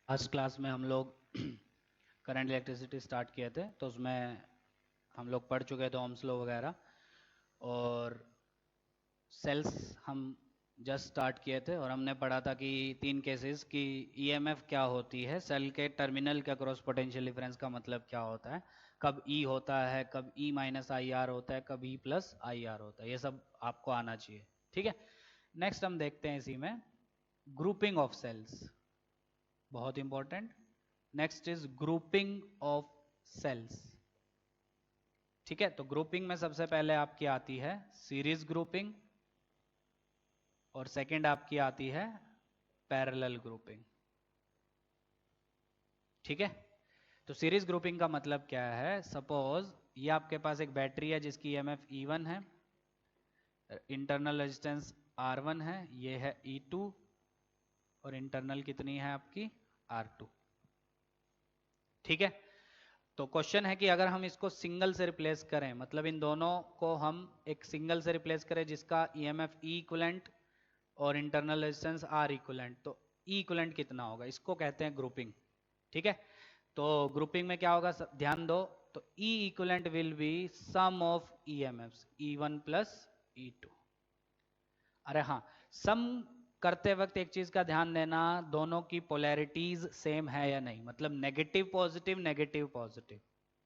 First class में हम लोग करंट इलेक्ट्रिसिटी स्टार्ट किए थे, तो उसमें हम लोग पढ़ चुके थे ओम्स लॉ वगैरह। और सेल्स हम जस्ट स्टार्ट किए थे और हमने पढ़ा था कि तीन केसेस की ईएमएफ क्या होती है, सेल के टर्मिनल के अक्रॉस पोटेंशियल डिफरेंस का मतलब क्या होता है, कब ई होता है, कब ई माइनस आई आर होता है, कब ई प्लस आई आर होता है, ये सब आपको आना चाहिए। ठीक है, नेक्स्ट हम देखते हैं इसी में ग्रुपिंग ऑफ सेल्स, बहुत important. Next is grouping of cells. ठीक है, तो ग्रुपिंग में सबसे पहले आपकी आती है सीरीज ग्रुपिंग और सेकंड आपकी आती है पैरेलल ग्रुपिंग। ठीक है, तो सीरीज ग्रुपिंग का मतलब क्या है, सपोज ये आपके पास एक बैटरी है जिसकी ईएमएफ E1 है, इंटरनल रेजिस्टेंस R1 है, ये है E2 और इंटरनल कितनी है आपकी R2। ठीक है, तो क्वेश्चन है कि अगर हम इसको सिंगल से रिप्लेस करें, मतलब इन दोनों को हम एक सिंगल से रिप्लेस करें जिसका ईएमएफ E इक्विवेलेंट और इंटरनल रेजिस्टेंस R इक्विवेलेंट, तो E इक्विवेलेंट कितना होगा, इसको कहते हैं ग्रुपिंग। ठीक है, तो ग्रुपिंग में क्या होगा, ध्यान दो, तो E equivalent will be sum of EMFs E1 plus E2। अरे हाँ, सम करते वक्त एक चीज का ध्यान देना, दोनों की पोलैरिटीज सेम है या नहीं, मतलब नेगेटिव पॉजिटिव नेगेटिव पॉजिटिव।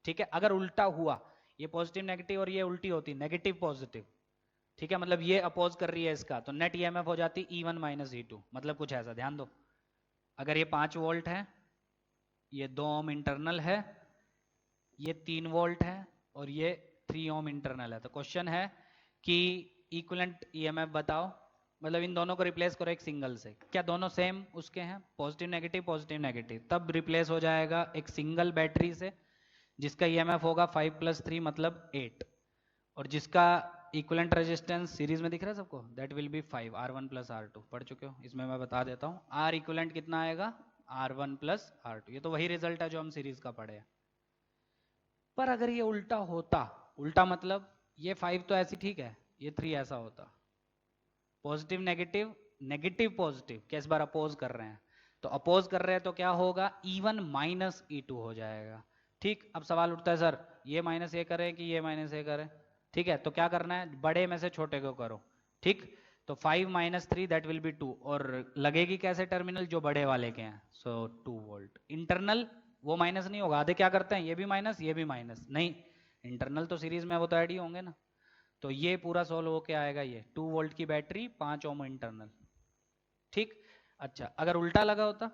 ठीक है, अगर उल्टा हुआ, ये पॉजिटिव नेगेटिव और ये उल्टी होती नेगेटिव पॉजिटिव, ठीक है, मतलब ये अपोज कर रही है इसका, तो नेट ईएमएफ हो जाती E1 माइनस E2, मतलब कुछ ऐसा। ध्यान दो, अगर ये 5 वोल्ट है, ये 2 ओम इंटरनल है, ये 3 वोल्ट है और ये 3 ओम इंटरनल है, तो क्वेश्चन है कि इक्विवेलेंट ईएमएफ बताओ, मतलब इन दोनों को रिप्लेस करो एक सिंगल से, क्या दोनों सेम उसके हैं, पॉजिटिव नेगेटिव, तब रिप्लेस हो जाएगा एक सिंगल बैटरी से जिसका ईएमएफ होगा 5 प्लस 3 मतलब 8, और जिसका इक्विवेलेंट रेजिस्टेंस सीरीज में दिख रहा है सबको, that will be 5 R1 plus R2, पढ़ चुके हो, इसमें मैं बता देता हूँ R इक्विवेलेंट कितना आएगा R1 प्लस R2, ये तो वही रिजल्ट है जो हम सीरीज का पढ़े हैं। पर अगर ये उल्टा होता, उल्टा मतलब ये 5 तो ऐसी ठीक है, ये 3 ऐसा होता, पॉजिटिव नेगेटिव नेगेटिव पॉजिटिव, किस बार अपोज कर रहे हैं, तो अपोज कर रहे हैं तो क्या होगा E1 माइनस E2 हो जाएगा। ठीक, अब सवाल उठता है सर ये माइनस ये करें कि ये माइनस ये करें, ठीक है, तो क्या करना है, बड़े में से छोटे को करो। ठीक, तो 5 माइनस 3 दैट विल बी 2, और लगेगी कैसे टर्मिनल, जो बड़े वाले के हैं, सो 2 वोल्ट इंटरनल, वो माइनस नहीं होगा, आधे क्या करते हैं, ये भी माइनस ये भी माइनस, नहीं, इंटरनल तो सीरीज में वो तो ऐड ही होंगे ना, तो ये पूरा सोल्व होके आएगा, ये 2 वोल्ट की बैटरी 5 ओम इंटरनल। ठीक, अच्छा अगर उल्टा लगा होता,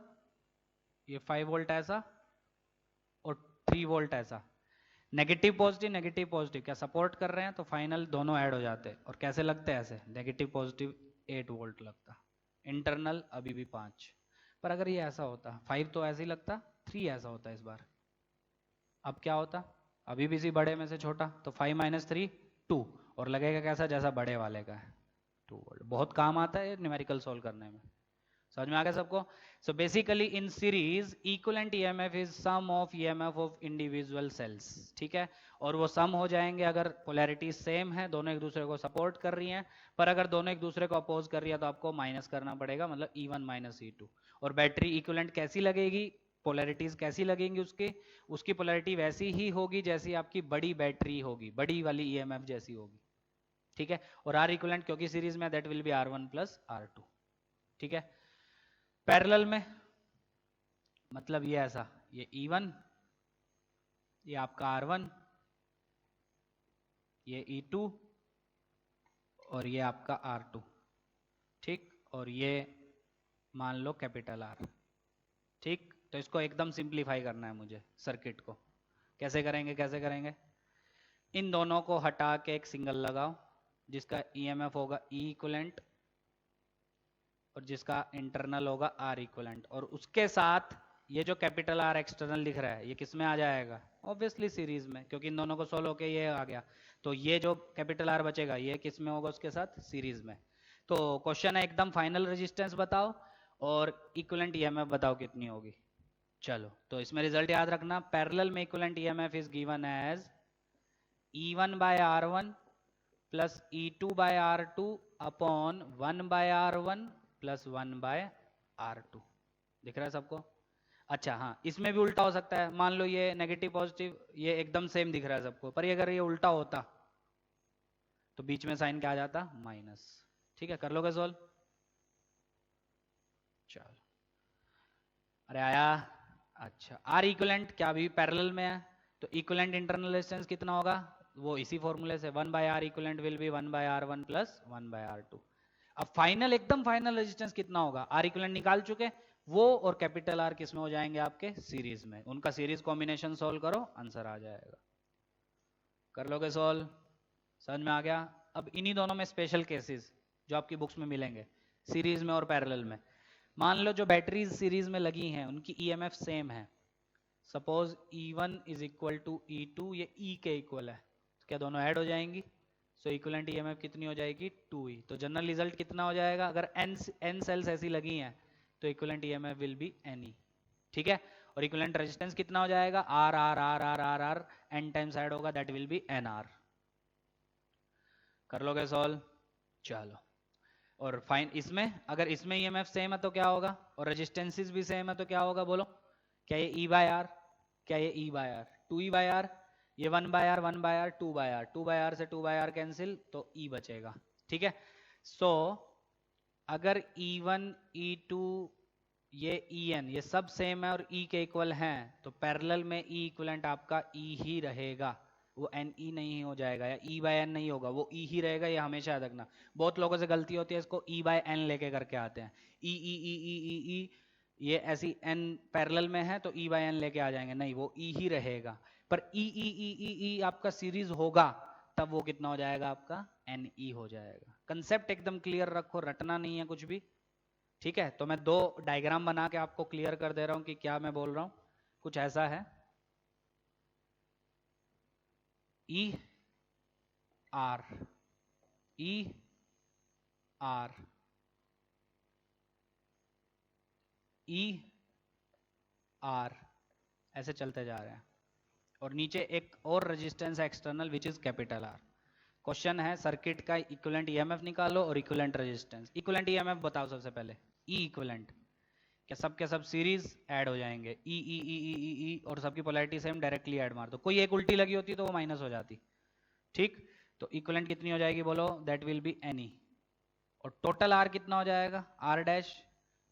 ये 5 वोल्ट ऐसा और 3 वोल्ट ऐसा, नेगेटिव पॉजिटिव क्या सपोर्ट कर रहे हैं, तो फाइनल दोनों ऐड हो जाते, और कैसे लगते हैं ऐसे, नेगेटिव पॉजिटिव 8 वोल्ट लगता, इंटरनल अभी भी 5। पर अगर ये ऐसा होता, 5 तो ऐसे ही लगता, 3 ऐसा होता इस बार, अब क्या होता, अभी भी इसी बड़े में से छोटा, तो 5 माइनस 3 2, और लगेगा कैसा, जैसा बड़े वाले का है 2 वोल्ट। बहुत काम आता है न्यूमेरिकल सोल्व करने में, समझ में आ गया सबको। So basically in series equivalent EMF is sum of EMF of individual cells. ठीक है, और वो सम हो जाएंगे अगर पोलैरिटी सेम है, दोनों एक दूसरे को सपोर्ट कर रही हैं, पर अगर दोनों एक दूसरे को अपोज कर रही है तो आपको माइनस करना पड़ेगा, मतलब E1 माइनस E2। और बैटरी इक्विवेलेंट कैसी लगेगी, पोलैरिटीज कैसी लगेंगी उसकी, उसकी पोलैरिटी वैसी ही होगी जैसी आपकी बड़ी बैटरी होगी, बड़ी वाली ईएमएफ जैसी होगी। ठीक है, और आर इक्विवेलेंट क्योंकि सीरीज में, that will B R1 plus R2। ठीक है, पैरेलल में मतलब ये ऐसा, ये E1, ये आपका R1, ये E2 और ये आपका R2। ठीक, और ये मान लो कैपिटल R। ठीक, तो इसको एकदम सिंप्लीफाई करना है मुझे सर्किट को, कैसे करेंगे कैसे करेंगे, इन दोनों को हटा के एक सिंगल लगाओ जिसका ईएमएफ होगा E इक्विवेलेंट और जिसका इंटरनल होगा R इक्विवेलेंट, और उसके साथ ये जो कैपिटल R एक्सटर्नल लिख रहा है ये किस में आ जाएगा, ऑब्वियसली सीरीज में, क्योंकि इन दोनों को सोल्व होके ये आ गया, तो ये जो कैपिटल R बचेगा ये किस में होगा, उसके साथ सीरीज में। तो क्वेश्चन है एकदम फाइनल रेजिस्टेंस बताओ और इक्विवेलेंट ईएमएफ बताओ कितनी होगी। चलो, तो इसमें रिजल्ट याद रखना, पैरेलल में equivalent EMF is given as E1 by R1 plus E2 by R2 upon 1 by R1 plus 1 by R2। दिख रहा है सबको। अच्छा हाँ, इसमें भी उल्टा हो सकता है। मान लो ये नेगेटिव पॉजिटिव, ये एकदम सेम दिख रहा है सबको, पर ये अगर ये उल्टा होता तो बीच में साइन क्या आ जाता, माइनस। ठीक है, कर लोगे सोल्व? चलो, अरे आया। अच्छा, आर इक्वलेंट क्या अभी पैरेलल में है, तो इक्वलेंट इंटरनल रेजिस्टेंस कितना होगा, वो इसी फॉर्मूले से 1/r equivalent will be 1/r1 plus 1/r2। अब फाइनल, एकदम फाइनल रेजिस्टेंस कितना होगा, आर इक्वलेंट निकाल चुके, वो और कैपिटल आर किस में हो जाएंगे, आपके सीरीज में। उनका सीरीज कॉम्बिनेशन सोल्व करो, आंसर आ जाएगा। कर लोगे सोल्व? समझ में आ गया? अब इन्हीं दोनों में स्पेशल केसेस जो आपकी बुक्स में मिलेंगे, सीरीज में और पैरेलल में। मान लो जो बैटरीज सीरीज में लगी हैं उनकी ईएमएफ सेम है, suppose E1 is equal to E2, ये E के इक्वल है, तो क्या दोनों ऐड हो जाएंगी, सो इक्वलेंट ईएमएफ कितनी हो जाएगी, 2E। तो जनरल रिजल्ट कितना हो जाएगा, अगर n सेल्स ऐसी लगी हैं तो equivalent EMF will B NE। ठीक है, और इक्वलेंट रेजिस्टेंस कितना हो जाएगा, R R R R R R, n times add होगा, दैट विल बी NR। कर लोगे सॉल्व? चलो, और फाइन इसमें, अगर इसमें ईएमएफ सेम है तो क्या होगा, और रेजिस्टेंसेस भी सेम है तो क्या होगा, बोलो? क्या ये E/R, क्या ये E/R, 2E/R, ये 1/R 1/R 2/R, 2/R से 2/R कैंसिल, तो E बचेगा। ठीक है, सो अगर E1 E2 ये En ये सब सेम है और E के इक्वल हैं, तो पैरेलल में E इक्वलेंट आपका E ही रहेगा, वो NE नहीं हो जाएगा, या E/N नहीं होगा, वो E ही रहेगा, ये हमेशा याद रखना। बहुत लोगों से गलती होती है, इसको E/N लेके करके आते हैं, E E E E E E, ये ऐसी n पैरेलल में है तो E/N लेके आ जाएंगे, नहीं, वो E ही रहेगा। पर E E E E E आपका सीरीज होगा तब वो कितना हो जाएगा, आपका NE हो जाएगा। कंसेप्ट एकदम क्लियर रखो, रटना नहीं है कुछ भी। ठीक है, तो मैं दो डायग्राम बना के आपको क्लियर कर दे रहा हूं कि क्या मैं बोल रहा हूं। कुछ ऐसा है, E R E R E R, ऐसे चलते जा रहे हैं, और नीचे एक और रेजिस्टेंस है external which is capital R। Question है सर्किट का इक्विवेलेंट ईएमएफ निकालो और इक्विवेलेंट रेजिस्टेंस। इक्विवेलेंट ईएमएफ बताओ सबसे पहले, ई इक्विवेलेंट, क्या सब के सब सीरीज ऐड हो जाएंगे, ई ई ई ई ई ई, और सबकी पोलैरिटी सेम, डायरेक्टली ऐड मार दो, कोई एक उल्टी लगी होती तो वो माइनस हो जाती। ठीक, तो इक्विवेलेंट कितनी हो जाएगी, बोलो? That will B NE। और टोटल आर कितना हो जाएगा, R डैश,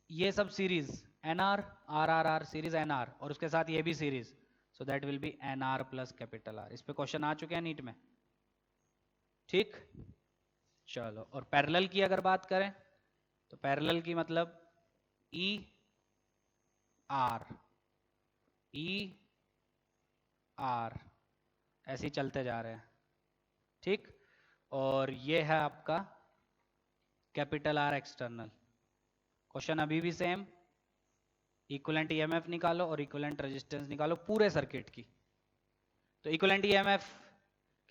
ये सब series NR R R R series NR, और उसके साथ ये भी series, so that will be NR plus capital R। इस पे क्वेश्चन आ चुके हैं नीट में। ठीक, चलो, और पैरेलल की अगर बात करें तो पैरेलल की मतलब E R E R, ऐसे ही चलते जा रहे हैं। ठीक, और ये है आपका कैपिटल R एक्सटर्नल। क्वेश्चन अभी भी सेम, इक्विवेलेंट ईएमएफ निकालो और इक्विवेलेंट रेजिस्टेंस निकालो पूरे सर्किट की। तो इक्विवेलेंट ईएमएफ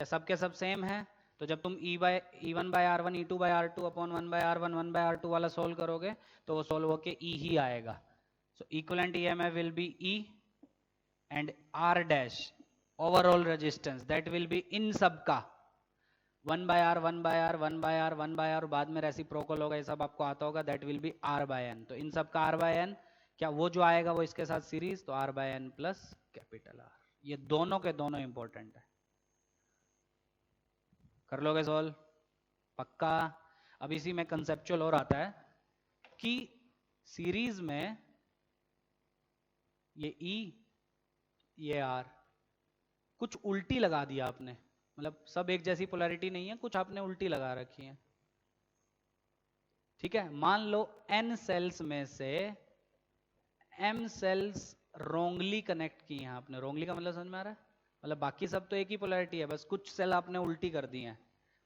क्या सब के सब सेम है, तो जब तुम E1/R1 E2/R2 upon 1/R1 1/R2 वाला सोल्व करोगे तो वो सोल्व होके E ही आएगा। So equivalent EMF will be E and R dash overall resistance, that will be in सबका 1/R 1/R 1/R 1/R, बाद में रेसिप्रोकल होगा, ये सब आपको आता होगा, दैट विल बी R/N। तो इन सब का R/N, क्या वो जो आएगा वो इसके साथ सीरीज, तो R/N प्लस कैपिटल R। ये दोनों के दोनों इंपॉर्टेंट है। कर लोगे सोल्व? पक्का? अब इसी में कंसेप्चुअल और आता है कि सीरीज में ये E ये R कुछ उल्टी लगा दिया आपने, मतलब सब एक जैसी पोलैरिटी नहीं है, कुछ आपने उल्टी लगा रखी है। ठीक है, मान लो N सेल्स में से M सेल्स रोंगली कनेक्ट की हैं आपने। रोंगली का मतलब समझ में आ रहा है, मतलब बाकी सब तो एक ही पोलैरिटी है, बस कुछ सेल आपने उल्टी कर दी हैं।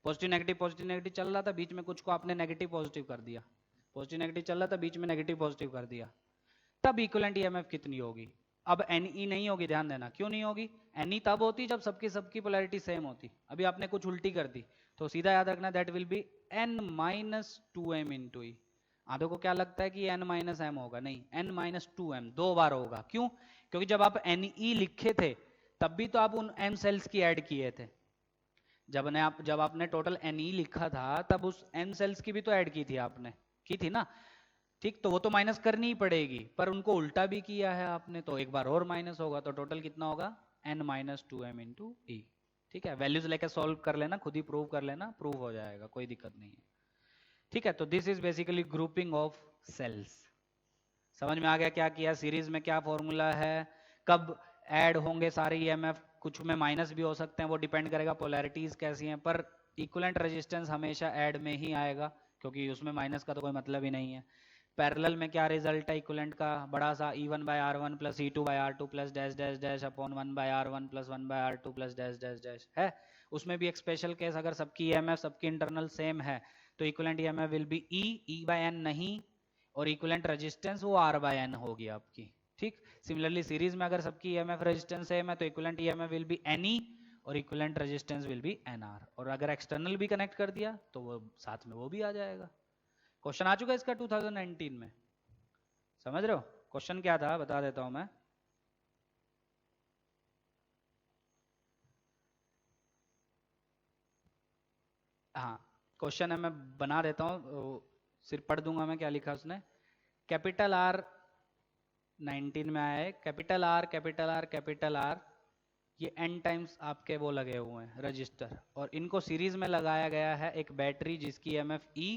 पॉजिटिव नेगेटिव चल रहा था, बीच में कुछ को आपने नेगेटिव पॉजिटिव कर दिया, पॉजिटिव नेगेटिव चल रहा था, बीच में नेगेटिव पॉजिटिव कर दिया, तब इक्विवेलेंट ईएमएफ कितनी होगी? अब NE नहीं होगी, ध्यान देना। क्यों नहीं होगी? NE तब होती जब सबकी पोलैरिटी सेम होती, अभी आपने कुछ उल्टी कर दी, तो सीधा याद रखना that will B N-2M into E। आधों को क्या लगता है कि N-M होगा, नहीं, N-2M 2 बार होगा। क्यों? क्योंकि जब आप NE लिखे थे तब भी तो आप उन M सेल्स की ऐड किए थे, जब आपने टोटल NE लिखा था तब उस N सेल्स की भी तो ऐड की थी आपने, की थी ना। ठीक, तो वो तो माइनस करनी ही पड़ेगी, पर उनको उल्टा भी किया है आपने तो एक बार और माइनस होगा, तो टोटल कितना होगा n minus two M into E. ठीक है, वैल्यूज लेकर सॉल्व कर लेना, खुद ही प्रूव कर लेना, प्रूव हो जाएगा, कोई दिक्कत नहीं है। ठीक है, तो this is basically grouping of cells. समझ में आ गया क्या किया, सीरीज में क्या फॉर्मूला है, कब ऐड होंगे सारे ईएमएफ, कुछ में माइनस भी हो सकते हैं, वो डिपेंड करेगा पोलैरिटीज कैसी हैं, पर इक्विवेलेंट रेजिस्टेंस हमेशा ऐड में ही आएगा, क्योंकि उसमें माइनस का तो कोई मतलब ही नहीं है। पैरेलल में क्या रिजल्ट है इक्विवेलेंट का, बड़ा सा E1 by R1 plus E2 by R2 plus dash dash dash upon 1 by R1 plus 1 by R2 plus dash dash dash है। उसमें भी एक स्पेशल केस, अगर सबकी ईएमएफ सबकी इंटरनल सेम है तो equivalent EMF will be E by N नहीं, और इक्विवेलेंट रेजिस्टेंस वो R बाय N होगी आपकी। ठीक, सिमिलरली सीरीज में अगर सबकी ईएमएफ रेजिस्टेंस सेम है तो equivalent EMF will B NE और equivalent resistance will be NR, और अगर एक्सटर्नल भी कनेक्ट कर दिया तो वो साथ में वो भी आ जाएगा। क्वेश्चन आ चुका है इसका 2019 में, समझ रहे हो? क्वेश्चन क्या था बता देता हूं मैं। हाँ, क्वेश्चन है, मैं बना देता हूँ, सिर्फ पढ़ दूंगा मैं क्या लिखा उसने। कैपिटल आर 19 में आया है, capital R capital R capital R, ये n टाइम्स आपके वो लगे हुए हैं रजिस्टर, और इनको सीरीज में लगाया गया है एक बैटरी जिसकी एमएफ E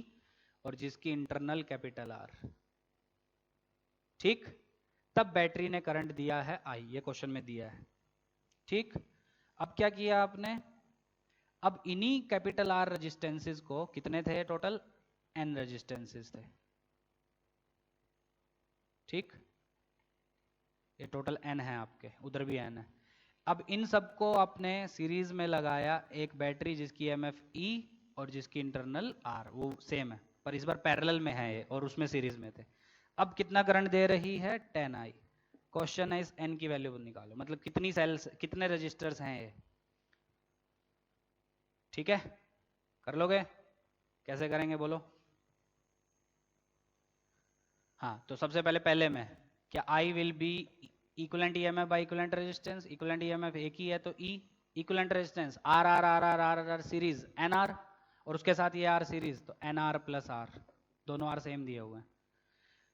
और जिसकी इंटरनल कैपिटल R। ठीक, तब बैटरी ने करंट दिया है I, ये क्वेश्चन में दिया है। ठीक, अब क्या किया आपने, अब इन्हीं कैपिटल R रेजिस्टेंसेस को, कितने थे टोटल, n रेजिस्टेंसेस थे। ठीक, ये टोटल n है आपके, उधर भी n है। अब इन सबको आपने सीरीज में लगाया एक बैटरी जिसकी एमएफ E और जिसकी इंटरनल R वो सेम है, पर इस बार पैरेलल में है ये और उसमें सीरीज में थे। अब कितना करंट दे रही है, 10I। क्वेश्चन है इस n की वैल्यू निकालो, मतलब कितनी सेल्स, कितने रजिस्टर्स हैं ये। ठीक है, कर लोगे, कैसे करेंगे बोलो। हाँ, तो सबसे पहले पहले में क्या I will be equivalent EMF by equivalent resistance, equivalent EMF एक ही है तो E, equivalent resistance R R R R R R series NR, और उसके साथ ये R सीरीज, तो NR प्लस R, दोनों R सेम दिए हुए हैं।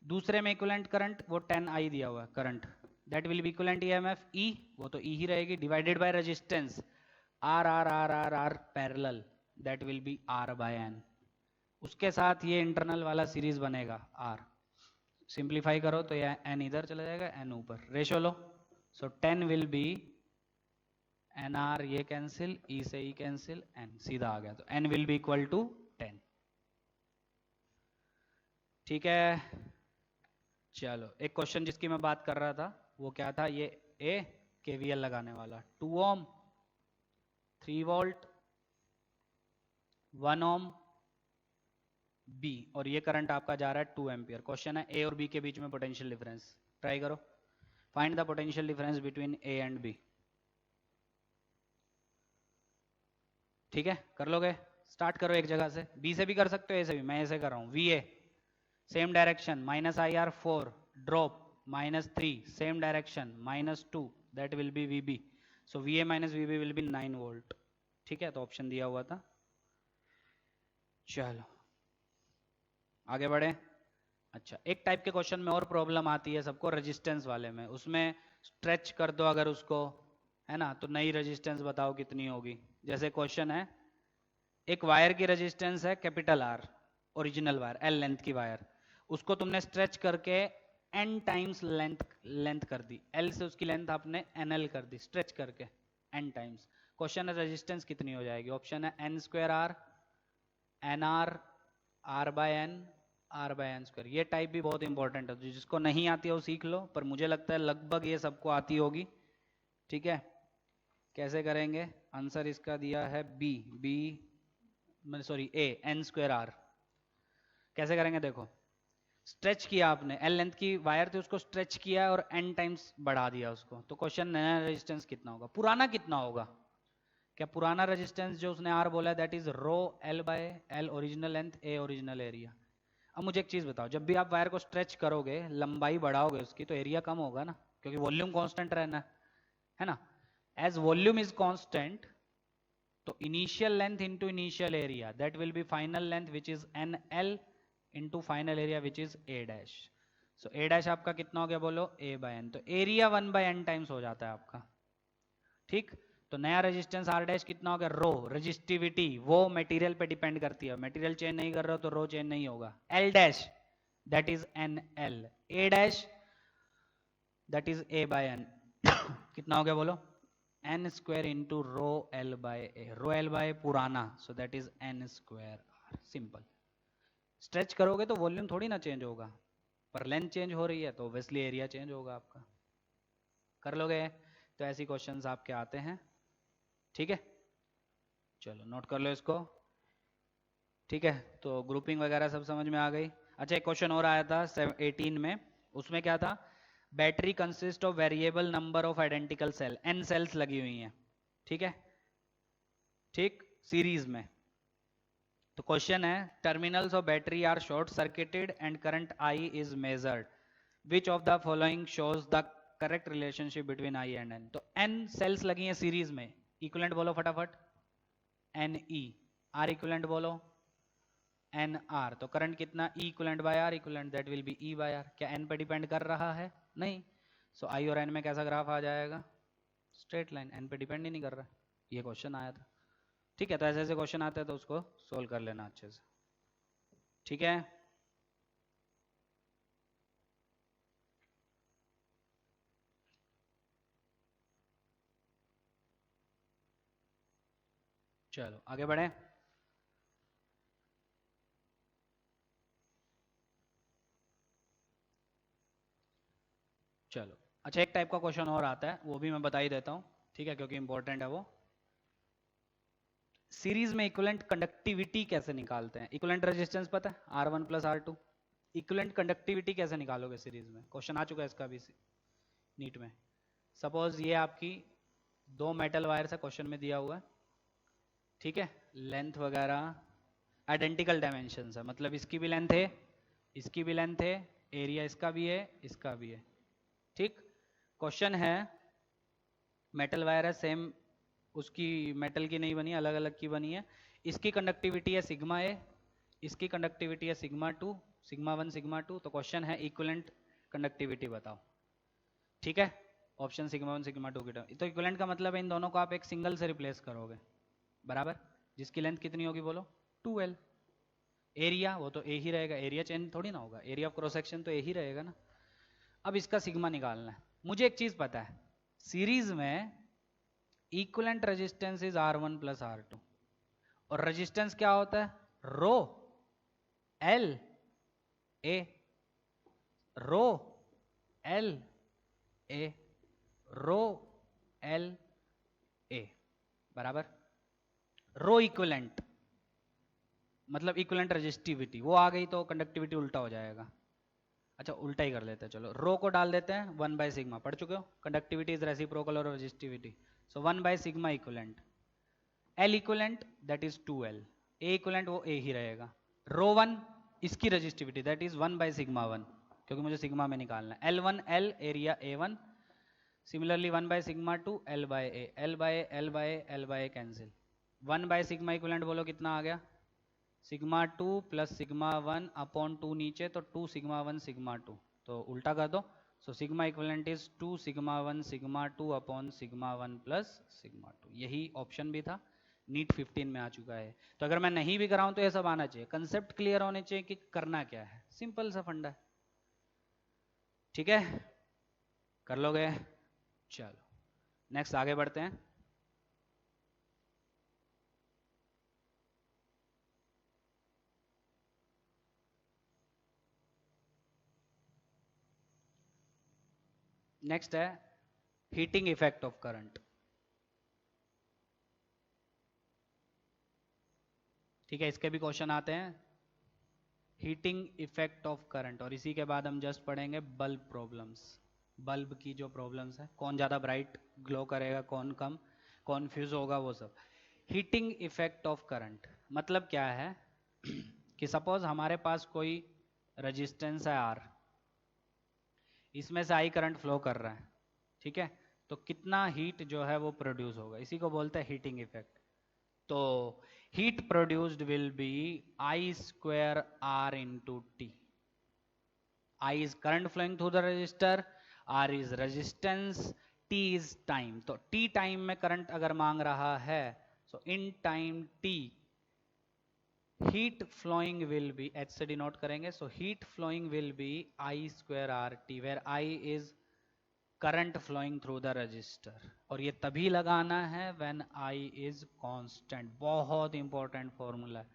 दूसरे में इक्विवेलेंट करंट वो 10I दिया हुआ है current, that will be equivalent EMF E, वो तो E ही रहेगी, divided by resistance R R R R R parallel, that will be R by N। उसके साथ ये इंटरनल वाला सीरीज बनेगा R, सिंप्लीफाई करो तो ये n इधर चला जाएगा, n ऊपर, रेशो लो, सो 10 विल बी NR, ये कैंसिल, E से E कैंसिल, n सीधा आ गया, तो n will be equal to 10। ठीक है, चलो एक क्वेश्चन जिसकी मैं बात कर रहा था वो क्या था, ये A KVL लगाने वाला, 2 ओम 3 वोल्ट 1 ओम B, और ये करंट आपका जा रहा है 2 एम्पियर। क्वेश्चन है A और B के बीच में पोटेंशियल डिफरेंस, ट्राई करो, find the potential difference between A and B। ठीक है, कर लोगे, स्टार्ट करो एक जगह से, B से भी कर सकते हो, A से भी, मैं ऐसे कर रहा हूँ। VA same direction minus IR 4 drop -3 same direction -2, that will B VB, so VA minus VB will be 9 volt. ठीक है, तो ऑप्शन दिया हुआ था। चलो आगे बढ़े। अच्छा, एक टाइप के क्वेश्चन में और प्रॉब्लम आती है सबको, रेजिस्टेंस वाले में, उसमें स्ट्रेच कर दो अगर उसको, है ना, तो नई रेजिस्टेंस बताओ कितनी होगी। जैसे क्वेश्चन है, एक वायर की रेजिस्टेंस है capital R, original wire L length की वायर, उसको तुमने स्ट्रेच करके n टाइम्स लेंथ कर दी, L से उसकी लेंथ आपने NL कर दी स्ट्रेच करके n टाइम्स। क्वेश्चन है रेजिस्टेंस कितनी हो जाएगी, ऑप्शन है n square R, NR, R by N, R by N square. ये टाइप भी बहुत इंपॉर्टेंट है, जिसको नहीं आती है वो सीख लो, पर मुझे लगता है लगभग ये सबको आती होगी। ठीक है, कैसे करेंगे, आंसर इसका दिया है B sorry A n square R। कैसे करेंगे देखो, स्ट्रेच किया आपने, L लेंथ की वायर थी उसको स्ट्रेच किया और n टाइम्स बढ़ा दिया उसको, तो क्वेश्चन नया रेजिस्टेंस कितना होगा, पुराना कितना होगा, क्या पुराना रेजिस्टेंस जो उसने R बोला है that is rho L by L original length A original area. अब मुझे एक चीज बताओ, जब भी आप वायर को स्ट्रेच करोगे, लंबाई बढ़ाओगे उसकी, तो एरिया कम होगा ना, क्योंकि वॉल्यूम कांस्टेंट रहना है ना, एज वॉल्यूम इज कांस्टेंट, तो initial length into initial area that will B final length which is NL into final area which is a dash. So A dash आपका कितना हो गया बोलो, ए बाय एन। तो एरिया 1/n टाइम्स हो जाता है आपका, ठीक। तो नया रेजिस्टेंस आर डैश कितना हो गया, रो। रजिस्टिविटी वो मटेरियल पे डिपेंड करती है, मटेरियल चेंज नहीं कर रहे हो तो रो चेंज नहीं होगा। L dash that is N L, A dash that is A by N. कितना हो गया बोलो, N square into rho L by A. Rho L by पुराना, so that is N square R. Simple. Stretch करोगे तो volume थोड़ी ना change होगा, पर लेंथ चेंज हो रही है तो ऑब्वियसली एरिया चेंज होगा आपका। कर लोगे? तो ऐसी क्वेश्चंस आपके आते हैं, ठीक है। चलो नोट कर लो इसको, ठीक है। तो ग्रुपिंग वगैरह सब समझ में आ गई। अच्छा एक क्वेश्चन और आया था 18 में, उसमें क्या था, battery consist of variable number of identical cell, n cells लगी हुई हैं, ठीक है, ठीक, सीरीज में। तो क्वेश्चन है, terminals of battery are short circuited and current I is measured, which of the following shows the correct relationship between I and N. तो n सेल्स लगी हैं सीरीज में, इक्विवेलेंट बोलो फटाफट, एन ई। आर इक्विवेलेंट बोलो, N R. तो current कितना, E equivalent by R equivalent, that will be E by R. क्या एन पे डिपेंड कर रहा है? नहीं। सो आई और एन में कैसा ग्राफ आ जाएगा, स्ट्रेट लाइन, एन पे डिपेंड ही नहीं कर रहा। ये क्वेश्चन आया था, ठीक है। तो ऐसे ऐसे क्वेश्चन आते हैं तो उसको सोल्व कर लेना अच्छे से, ठीक है। चलो आगे बढ़े। चलो अच्छा, एक टाइप का क्वेश्चन और आता है, वो भी मैं बता ही देता हूँ, ठीक है, क्योंकि इंपॉर्टेंट है वो। सीरीज में इक्विवेलेंट कंडक्टिविटी कैसे निकालते हैं? इक्विवेलेंट रेजिस्टेंस पता है, R1 plus R2। Equivalent conductivity कैसे निकालोगे सीरीज में? क्वेश्चन आ चुका है इसका भी नीट में। सपोज ये आपकी दो मेटल वायर से क्वेश्चन में दिया हुआ है, ठीक है, लेंथ वगैरह आइडेंटिकल डायमेंशन है, मतलब इसकी भी लेंथ है, इसकी भी लेंथ है, एरिया इसका भी है, इसका भी है, ठीक। क्वेश्चन है, मेटल वायर है सेम, उसकी मेटल की नहीं बनी, अलग अलग की बनी है। इसकी कंडक्टिविटी है सिग्मा ए, इसकी कंडक्टिविटी है सिग्मा 2, सिग्मा 1 सिग्मा 2। तो क्वेश्चन है इक्विवेलेंट कंडक्टिविटी बताओ, ठीक है। ऑप्शन सिग्मा 1 सिग्मा 2 की टर्म। तो इक्विवेलेंट का मतलब है इन दोनों को आप एक सिंगल से रिप्लेस करोगे, बराबर, जिसकी लेंथ कितनी होगी बोलो, 2L। एरिया वो तो ए ही रहेगा, एरिया चेंज थोड़ी ना होगा, एरिया ऑफ क्रॉस सेक्शन तो ए ही रहेगा ना। अब इसका सिग्मा निकालना है। मुझे एक चीज पता है, सीरीज में equivalent resistance is R1 plus R2, और रेजिस्टेंस क्या होता है, rho L A, rho L A, rho L A, बराबर। रो इक्विवेलेंट मतलब इक्विवेलेंट रेजिस्टिविटी, वो आ गई तो कंडक्टिविटी उल्टा हो जाएगा। अच्छा उल्टा ही कर लेते हैं, चलो रो को डाल देते हैं 1 बाय सिग्मा, पढ़ चुके हो, कंडक्टिविटी इज रेसिप्रोकल और resistivity. So 1 by sigma equivalent, L equivalent that is 2L, A equivalent वो ए ही रहेगा, रो 1 इसकी resistivity that is 1 by sigma 1, क्योंकि मुझे सिग्मा में निकालना है, L1 L area A1, similarly 1 by sigma 2 L by A, L by L by L by cancel, 1 by sigma equivalent बोलो कितना आ गया, सिग्मा 2 प्लस सिग्मा 1 अपॉन 2 नीचे, तो 2 सिग्मा 1 सिग्मा 2, तो उल्टा कर दो। So sigma equivalent is 2 sigma 1 sigma 2 upon sigma 1 plus sigma 2। यही ऑप्शन भी था, नीट 15 में आ चुका है। तो अगर मैं नहीं भी कराऊं तो ये सब आना चाहिए, कंसेप्ट क्लियर होने चाहिए कि करना क्या है, सिंपल सा फंडा है, ठीक है, कर लोगे। चलो नेक्स्ट आगे बढ़ते हैं। नेक्स्ट है हीटिंग इफेक्ट ऑफ करंट, ठीक है, इसके भी क्वेश्चन आते हैं, हीटिंग इफेक्ट ऑफ करंट। और इसी के बाद हम जस्ट पढ़ेंगे बल्ब प्रॉब्लम्स, बल्ब की जो प्रॉब्लम्स है, कौन ज़्यादा ब्राइट ग्लो करेगा, कौन कम, कौन फ्यूज होगा, वो सब। हीटिंग इफेक्ट ऑफ करंट मतलब क्या है कि सपोज हमारे पास कोई रजिस्टेंस है R, इसमें से आई करंट फ्लो कर रहा है, ठीक है, तो कितना हीट जो है वो प्रोड्यूस होगा, इसी को बोलते हैं हीटिंग इफेक्ट। तो heat produced will be I square R into T. I is current flowing through the resistor, R is resistance, T is time. तो T टाइम में करंट अगर मांग रहा है, so in time T heat flowing will be, H से denote करेंगे, so heat flowing will be I square RT, where I is current flowing through the resistor. और ये तभी लगाना है when I is constant. बहुत इंपॉर्टेंट फॉर्मूला है,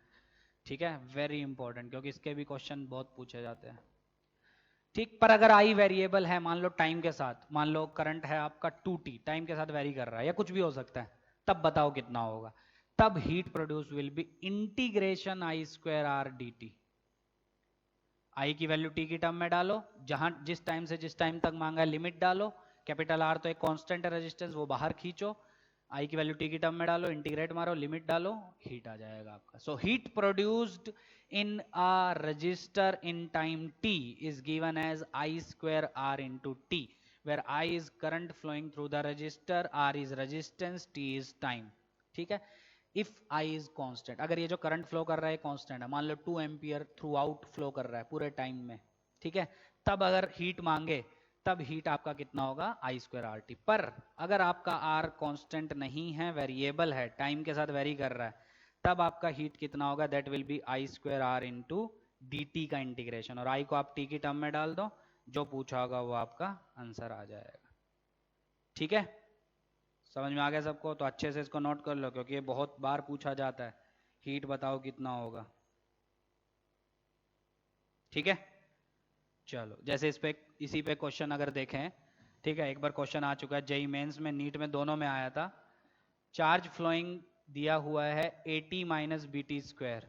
ठीक है, वेरी इंपॉर्टेंट, क्योंकि इसके भी क्वेश्चन बहुत पूछे जाते हैं, ठीक। पर अगर आई वेरिएबल है, मान लो टाइम के साथ, मान लो करंट है आपका 2t, टाइम के साथ वेरी कर रहा है या कुछ भी हो सकता है, तब बताओ कितना होगा। तब heat produce will be integration I square R D T. I की वैल्यू टी की टर्म में डालो, जहां जिस टाइम से जिस टाइम तक मांगा लिमिट डालो, कैपिटल आर तो एक कांस्टेंट है रेजिस्टेंस, वो बाहर खींचो, आई की वैल्यू टी की टर्म में डालो, इंटीग्रेट मारो, लिमिट डालो, हीट आ जाएगा आपका। So heat produced in a resistor in time t is given as I square R into T, where I is current flowing through the resistor, R is resistance, T is time, ठीक है। if I is constant, अगर ये जो current flow कर रहा है constant है, मान लो 2 एम्पियर थ्रू आउट फ्लो कर रहा है पूरे टाइम में, ठीक है, तब अगर हीट मांगे, तब हीट आपका कितना होगा I स्क्वायर आर टी। पर अगर आपका R कांस्टेंट नहीं है, वेरिएबल है, टाइम के साथ वेरी कर रहा है, तब आपका हीट कितना होगा, that will be I square R into D T का इंटीग्रेशन, और आई को आप टी की टर्म में डाल दो, जो पूछा होगा वो आपका आंसर आ जाएगा, ठीक है। समझ में आ गया सबको? तो अच्छे से इसको नोट कर लो, क्योंकि ये बहुत बार पूछा जाता है, हीट बताओ कितना होगा, ठीक है। चलो, जैसे इसी पे क्वेश्चन अगर देखें, ठीक है, एक बार क्वेश्चन आ चुका है जेई मेंस में, नीट में, दोनों में आया था। चार्ज फ्लोइंग दिया हुआ है 80 माइनस बी टी स्क्वायर,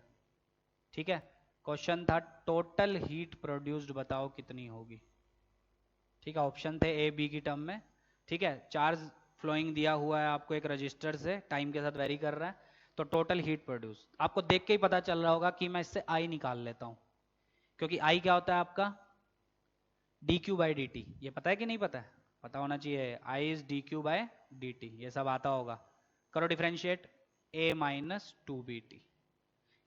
ठीक है। क्वेश्चन था टोटल हीट प्रोड्यूस्ड बताओ कितनी होगी, ठीक है। ऑप्शन थे ए बी की टर्म में, ठीक है। चार्ज फ्लोइंग दिया हुआ है आपको एक रजिस्टर से, टाइम के साथ वेरी कर रहा है, तो टोटल हीट प्रोड्यूस आपको देख के ही पता चल रहा होगा कि मैं इससे आई निकाल लेता हूं, क्योंकि आई क्या होता है आपका D Q by D T, ये पता है कि नहीं पता है? पता होना चाहिए, I is D Q by D T, ये सब आता होगा। करो differentiate, A minus two B T.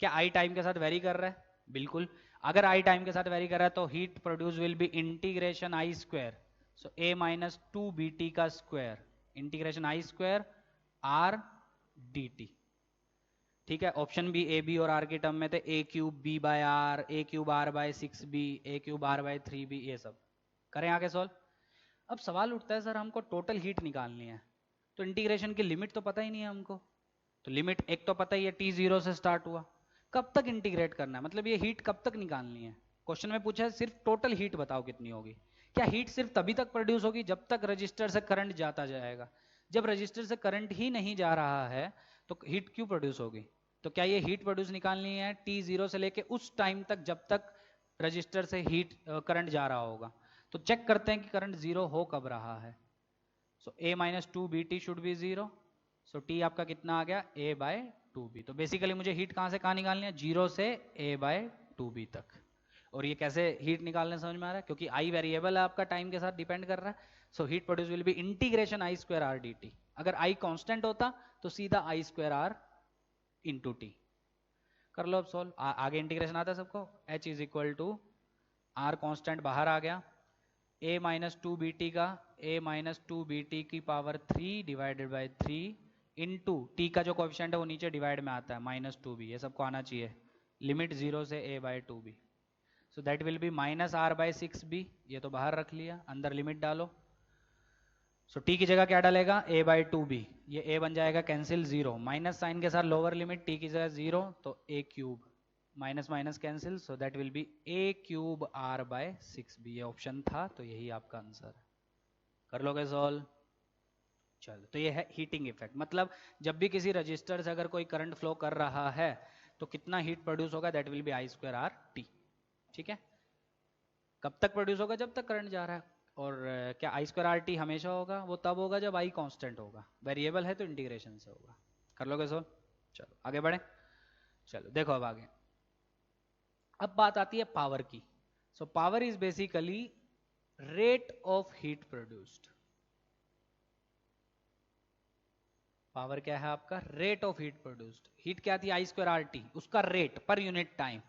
क्या आई टाइम के साथ वेरी कर रहा है? बिल्कुल। अगर आई टाइम के साथ वेरी कर रहा है तो heat produce will be integration I square, so A minus two B T का square, integration I square R D T, ठीक है। ऑप्शन बी ए बी और आर के टर्म में थे, A cube B by R, A cube R by 6b, A cube R by 3b, ये सब करें आगे सॉल्व। अब सवाल उठता है, सर हमको टोटल हीट निकालनी है, तो इंटीग्रेशन की लिमिट तो पता ही नहीं है हमको, तो लिमिट एक तो पता ही है, t जीरो से स्टार्ट हुआ, कब तक इंटीग्रेट करना है, मतलब ये हीट कब तक निकालनी है। क्वेश्चन में पूछा है सिर्फ टोटल हीट बताओ कितनी होगी। क्या हीट सिर्फ तभी तक प्रोड्यूस होगी जब तक रजिस्टर से करंट जाता जाएगा? जब रजिस्टर से करंट ही नहीं जा रहा है तो हीट क्यों प्रोड्यूस होगी? तो क्या ये हीट प्रोड्यूस निकालनी है t जीरो से लेके उस टाइम तक जब तक रजिस्टर से हीट करंट जा रहा होगा। तो चेक करते हैं कि करंट जीरो हो कब रहा है। So a minus two B T should be zero, so t आपका कितना आ गया, a बाय टू बी। तो बेसिकली मुझे हीट कहां से कहां निकालनी है, जीरो से a बाय टू बी तक। और ये कैसे हीट निकालने समझ में आ रहा है, क्योंकि आई वेरिएबल है आपका, टाइम के साथ डिपेंड कर रहा है। So heat produce will be integration I square R D T. अगर आई कांस्टेंट होता तो सीधा आई स्क्वायर आर इंटू टी। कर लो अब सॉल्व, आगे इंटीग्रेशन आता है सबको। h is equal to R constant बाहर आ गया, a minus two B T का a minus two B T की power 3 divided by 3 into T का जो कोएफिशिएंट है वो नीचे डिवाइड में आता है माइनस टू बी, ये सबको आना चाहिए। लिमिट जीरो से a by two B, so that will be minus R by six B, ये तो बाहर रख लिया, अंदर लिमिट डालो। सो टी की जगह क्या डालेगा, a बाई टू बी, ये a बन जाएगा कैंसिल, जीरो, माइनस साइन के साथ लोअर लिमिट, t की जगह जीरो, तो a cube, minus minus cancel, so that will be a cube r by six B, ये ऑप्शन था, तो यही आपका आंसर है। कर लोगे सॉल्व? चलो, तो ये है हीटिंग इफेक्ट, मतलब जब भी किसी रजिस्टर से अगर कोई करंट फ्लो कर रहा है तो कितना हीट प्रोड्यूस होगा, that will be I square R T, ठीक है। कब तक प्रोड्यूस होगा, जब तक करंट जा रहा है। और क्या आई स्क्वायर आर टी हमेशा होगा? वो तब होगा जब आई कांस्टेंट होगा, वेरिएबल है तो इंटीग्रेशन से होगा। कर लोगे सॉल्व? चलो आगे बढ़े। चलो देखो अब आगे, अब बात आती है पावर की। So power is basically rate of heat produced. Power क्या है आपका? Rate of heat produced. Heat क्या थी? आई स्क्वायर आर टी, उसका rate per unit time.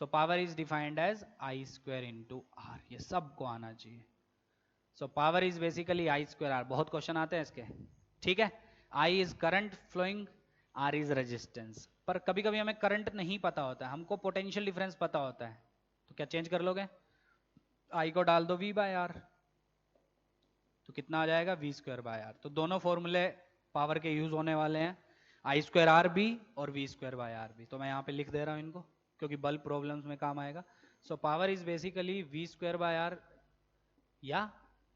So power is defined as I square into R, ये सबको आना चाहिए। So power is basically I square R. बहुत क्वेश्चन आते हैं इसके, ठीक है। I is current flowing, R is resistance. पर कभी कभी हमें करंट नहीं पता होता है, हमको पोटेंशियल डिफरेंस पता होता है, तो क्या चेंज कर लोगे? आई को डाल दो वी बाय आर, तो कितना आ जाएगा? V square by R. तो दोनों फॉर्मूले पावर के यूज होने वाले हैं, आई स्क्वायर आर बी और V square by R B. तो मैं यहाँ पे लिख दे रहा हूँ इनको, क्योंकि बल्ब प्रॉब्लम्स में काम आएगा। So power is basically V square by R या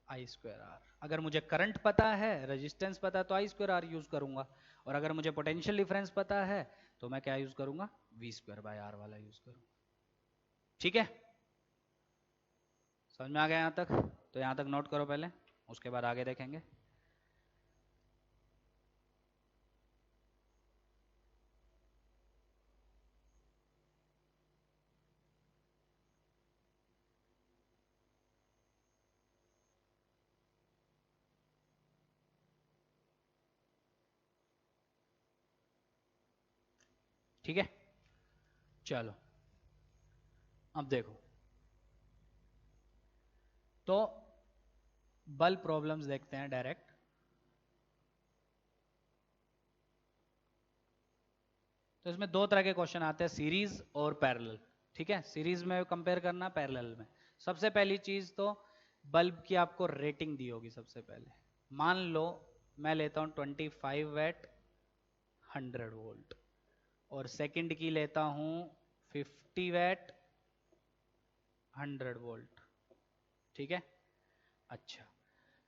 आई स्क्वायर आर। अगर मुझे करंट पता है, रेजिस्टेंस पता है, तो आई स्क्वायर आर यूज करूंगा, और अगर मुझे पोटेंशियल डिफरेंस पता है तो मैं क्या यूज करूंगा? वी स्क्वायर बाय आर वाला यूज करूंगा। ठीक है, समझ में आ गया यहाँ तक? तो यहाँ तक नोट करो पहले, उसके बाद आगे देखेंगे। ठीक है, चलो अब देखो, तो बल्ब प्रॉब्लम्स देखते हैं डायरेक्ट। तो इसमें दो तरह के क्वेश्चन आते हैं, सीरीज और पैरेलल। ठीक है, सीरीज में कंपेयर करना, पैरेलल में। सबसे पहली चीज तो बल्ब की आपको रेटिंग दी होगी सबसे पहले। मान लो मैं लेता हूं 25 वैट 100 वोल्ट, और सेकंड की लेता हूं 50 वैट 100 वोल्ट। ठीक है, अच्छा,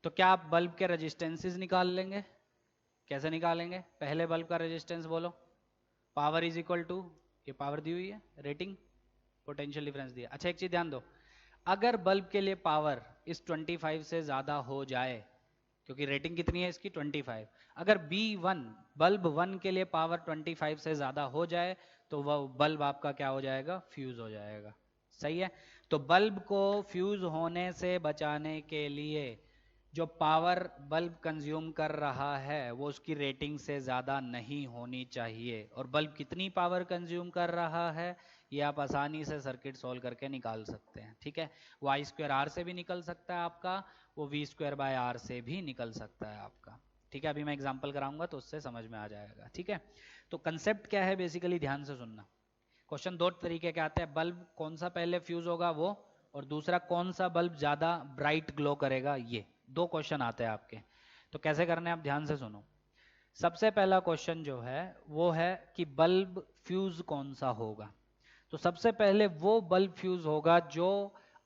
तो क्या आप बल्ब के रेजिस्टेंसेस निकाल लेंगे? कैसे निकालेंगे? पहले बल्ब का रेजिस्टेंस बोलो। पावर इज इक्वल टू, ये पावर दी हुई है, रेटिंग, पोटेंशियल डिफरेंस दिया। अच्छा, एक चीज ध्यान दो, अगर बल्ब के लिए पावर इस 25 से ज्यादा हो जाए, क्योंकि रेटिंग कितनी है इसकी? 25। अगर B1 बल्ब 1 के लिए पावर 25 से ज्यादा हो जाए, तो वह बल्ब आपका क्या हो जाएगा? फ्यूज हो जाएगा। सही है, तो बल्ब को फ्यूज होने से बचाने के लिए जो पावर बल्ब कंज्यूम कर रहा है वो उसकी रेटिंग से ज़्यादा नहीं होनी चाहिए। और बल्ब कितनी पावर कंज्यूम कर रहा है ये आप आसानी से सर्किट सोल्व करके निकाल सकते हैं। ठीक है, वो आई स्क्वायर आर से भी निकल सकता है आपका, वो वी स्क्वायर बाय आर से भी निकल सकता है आपका। ठीक है, अभी मैं एग्जांपल कराऊंगा तो उससे समझ में आ जाएगा। ठीक है, तो कंसेप्ट क्या है बेसिकली, ध्यान से सुनना। क्वेश्चन दो तरीके के आते हैं, बल्ब कौन सा पहले फ्यूज होगा वो, और दूसरा कौन सा बल्ब ज्यादा ब्राइट ग्लो करेगा, ये दो क्वेश्चन आते हैं आपके। तो कैसे करने हैं आप ध्यान से सुनो। सबसे पहला क्वेश्चन जो है वो है कि बल्ब फ्यूज कौन सा होगा। तो सबसे पहले वो बल्ब फ्यूज होगा जो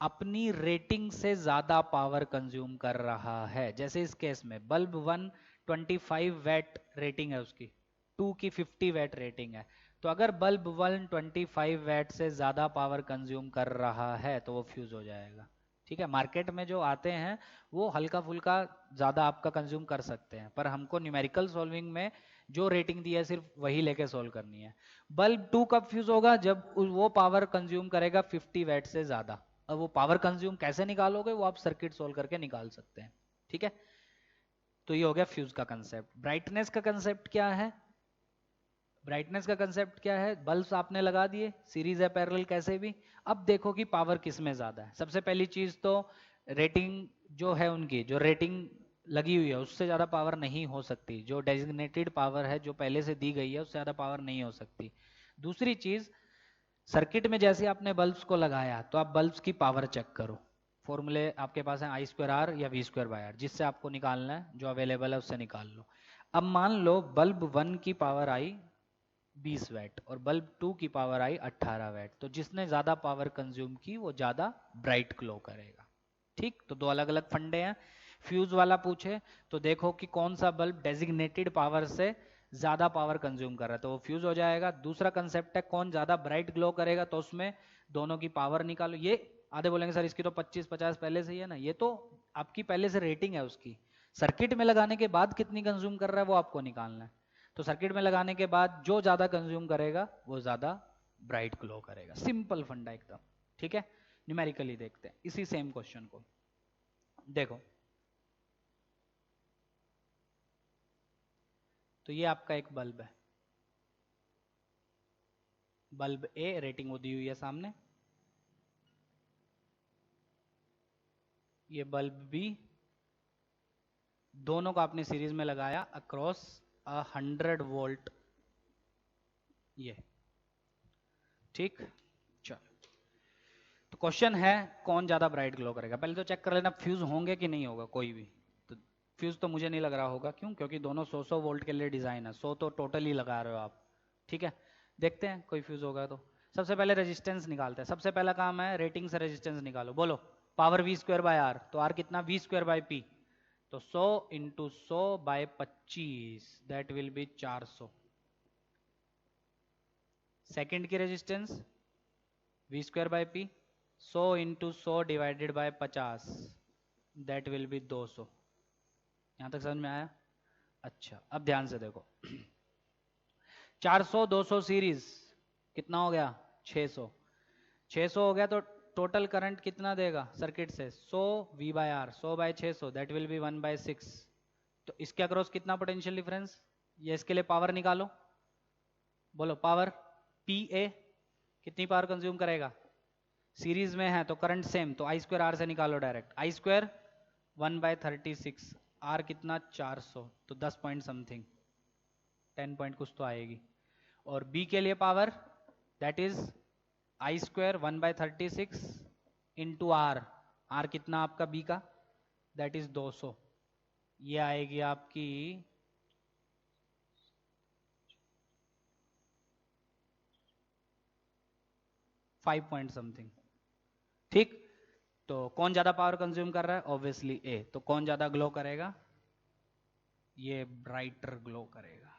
अपनी रेटिंग से ज्यादा पावर कंज्यूम कर रहा है। जैसे इस केस में बल्ब 1 25 वैट रेटिंग है उसकी, 2 की 50 वैट रेटिंग है। तो अगर बल्ब 1 25 वैट से ज्यादा पावर कंज्यूम कर रहा है तो वो फ्यूज हो जाएगा। ठीक है, मार्केट में जो आते हैं वो हल्का फुल्का ज्यादा आपका कंज्यूम कर सकते हैं, पर हमको न्यूमेरिकल सॉल्विंग में जो रेटिंग दी है सिर्फ वही लेके सोल्व करनी है। बल्ब 2 कब फ्यूज होगा? जब वो पावर कंज्यूम करेगा 50 वैट से ज्यादा। अब वो पावर कंज्यूम कैसे निकालोगे वो आप सर्किट सोल्व करके निकाल सकते हैं। ठीक है, तो ये हो गया फ्यूज का कंसेप्ट। ब्राइटनेस का कंसेप्ट क्या है? ब्राइटनेस का कंसेप्ट क्या है? बल्ब्स आपने लगा दिए, सीरीज है पैरेलल कैसे भी। अब देखो कि पावर किस में ज्यादा है। सबसे पहली चीज तो रेटिंग जो है उनकी, जो रेटिंग लगी हुई है उससे ज्यादा पावर नहीं हो सकती। जो डेजिग्नेटेड पावर है जो पहले से दी गई है उससे ज्यादा पावर नहीं हो सकती। दूसरी चीज, सर्किट में जैसे आपने बल्ब्स को लगाया तो आप बल्ब्स की पावर चेक करो। फॉर्मूले आपके पास है आई स्क्वायर आर या वी स्क्वायर बाय आर, जिससे आपको निकालना है जो अवेलेबल है उससे निकाल लो। अब मान लो बल्ब 1 की पावर आई 20 वैट और बल्ब 2 की पावर आई 18 वैट, तो जिसने ज्यादा पावर कंज्यूम की वो ज्यादा ब्राइट ग्लो करेगा। ठीक, तो दो अलग अलग फंडे हैं। फ्यूज वाला पूछे तो देखो कि कौन सा बल्ब डेजिग्नेटेड पावर से ज्यादा पावर कंज्यूम कर रहा है तो वो फ्यूज हो जाएगा। दूसरा कंसेप्ट है कौन ज्यादा ब्राइट ग्लो करेगा, तो उसमें दोनों की पावर निकालो। ये आधे बोलेंगे सर इसकी तो 25-50 पहले से ही है ना, ये तो आपकी पहले से रेटिंग है उसकी। सर्किट में लगाने के बाद कितनी कंज्यूम कर रहा है वो आपको निकालना है। तो सर्किट में लगाने के बाद जो ज्यादा कंज्यूम करेगा वो ज्यादा ब्राइट ग्लो करेगा। सिंपल फंडा एकदम। ठीक है, न्यूमेरिकली देखते हैं इसी सेम क्वेश्चन को। देखो, तो ये आपका एक बल्ब है, बल्ब ए रेटिंग वो दी हुई है सामने, ये बल्ब बी, दोनों को आपने सीरीज में लगाया अक्रॉस 100 वोल्ट, ये ठीक। चलो, तो क्वेश्चन है कौन ज्यादा ब्राइट ग्लो करेगा। पहले तो चेक कर लेना फ्यूज होंगे कि नहीं होगा कोई भी। तो फ्यूज तो मुझे नहीं लग रहा होगा, क्यों? क्योंकि दोनों 100 वोल्ट के लिए डिजाइन है, 100 तो टोटल ही लगा रहे हो आप, ठीक है। देखते हैं कोई फ्यूज होगा तो। सबसे पहले रेजिस्टेंस निकालते हैं, सबसे पहला काम है रेटिंग से रेजिस्टेंस निकालो। बोलो power V square by R, तो आर कितना? वी स्क्वायर बाय पी, तो 100 into 100 by 25, that will be 400। Second की resistance V square by P, 100 into 100 divided by 50, that will be 200। यहां तक समझ में आया? अच्छा, अब ध्यान से देखो 400 200 सीरीज कितना हो गया? 600। 600 हो गया तो टोटल करंट कितना देगा सर्किट से? 100 V by R, 100 by 600 that will be 1/6। तो इसके अक्रॉस कितना पोटेंशियल डिफरेंस? ये इसके लिए पावर निकालो, बोलो पावर पी ए कितनी पावर कंज्यूम करेगा? सीरीज में है तो करंट सेम, तो आई स्क्वायर आर से निकालो डायरेक्ट, आई स्क्वायर 1/36, आर कितना? 400, तो 10 पॉइंट समथिंग, 10 पॉइंट कुछ तो आएगी। और बी के लिए power that is I square 1/36 into R, R कितना आपका बी का? दैट इज 200, ये आएगी आपकी 5 पॉइंट समथिंग, ठीक। तो कौन ज्यादा पावर कंज्यूम कर रहा है? ऑब्वियसली ए। तो कौन ज्यादा ग्लो करेगा? ये ब्राइटर ग्लो करेगा,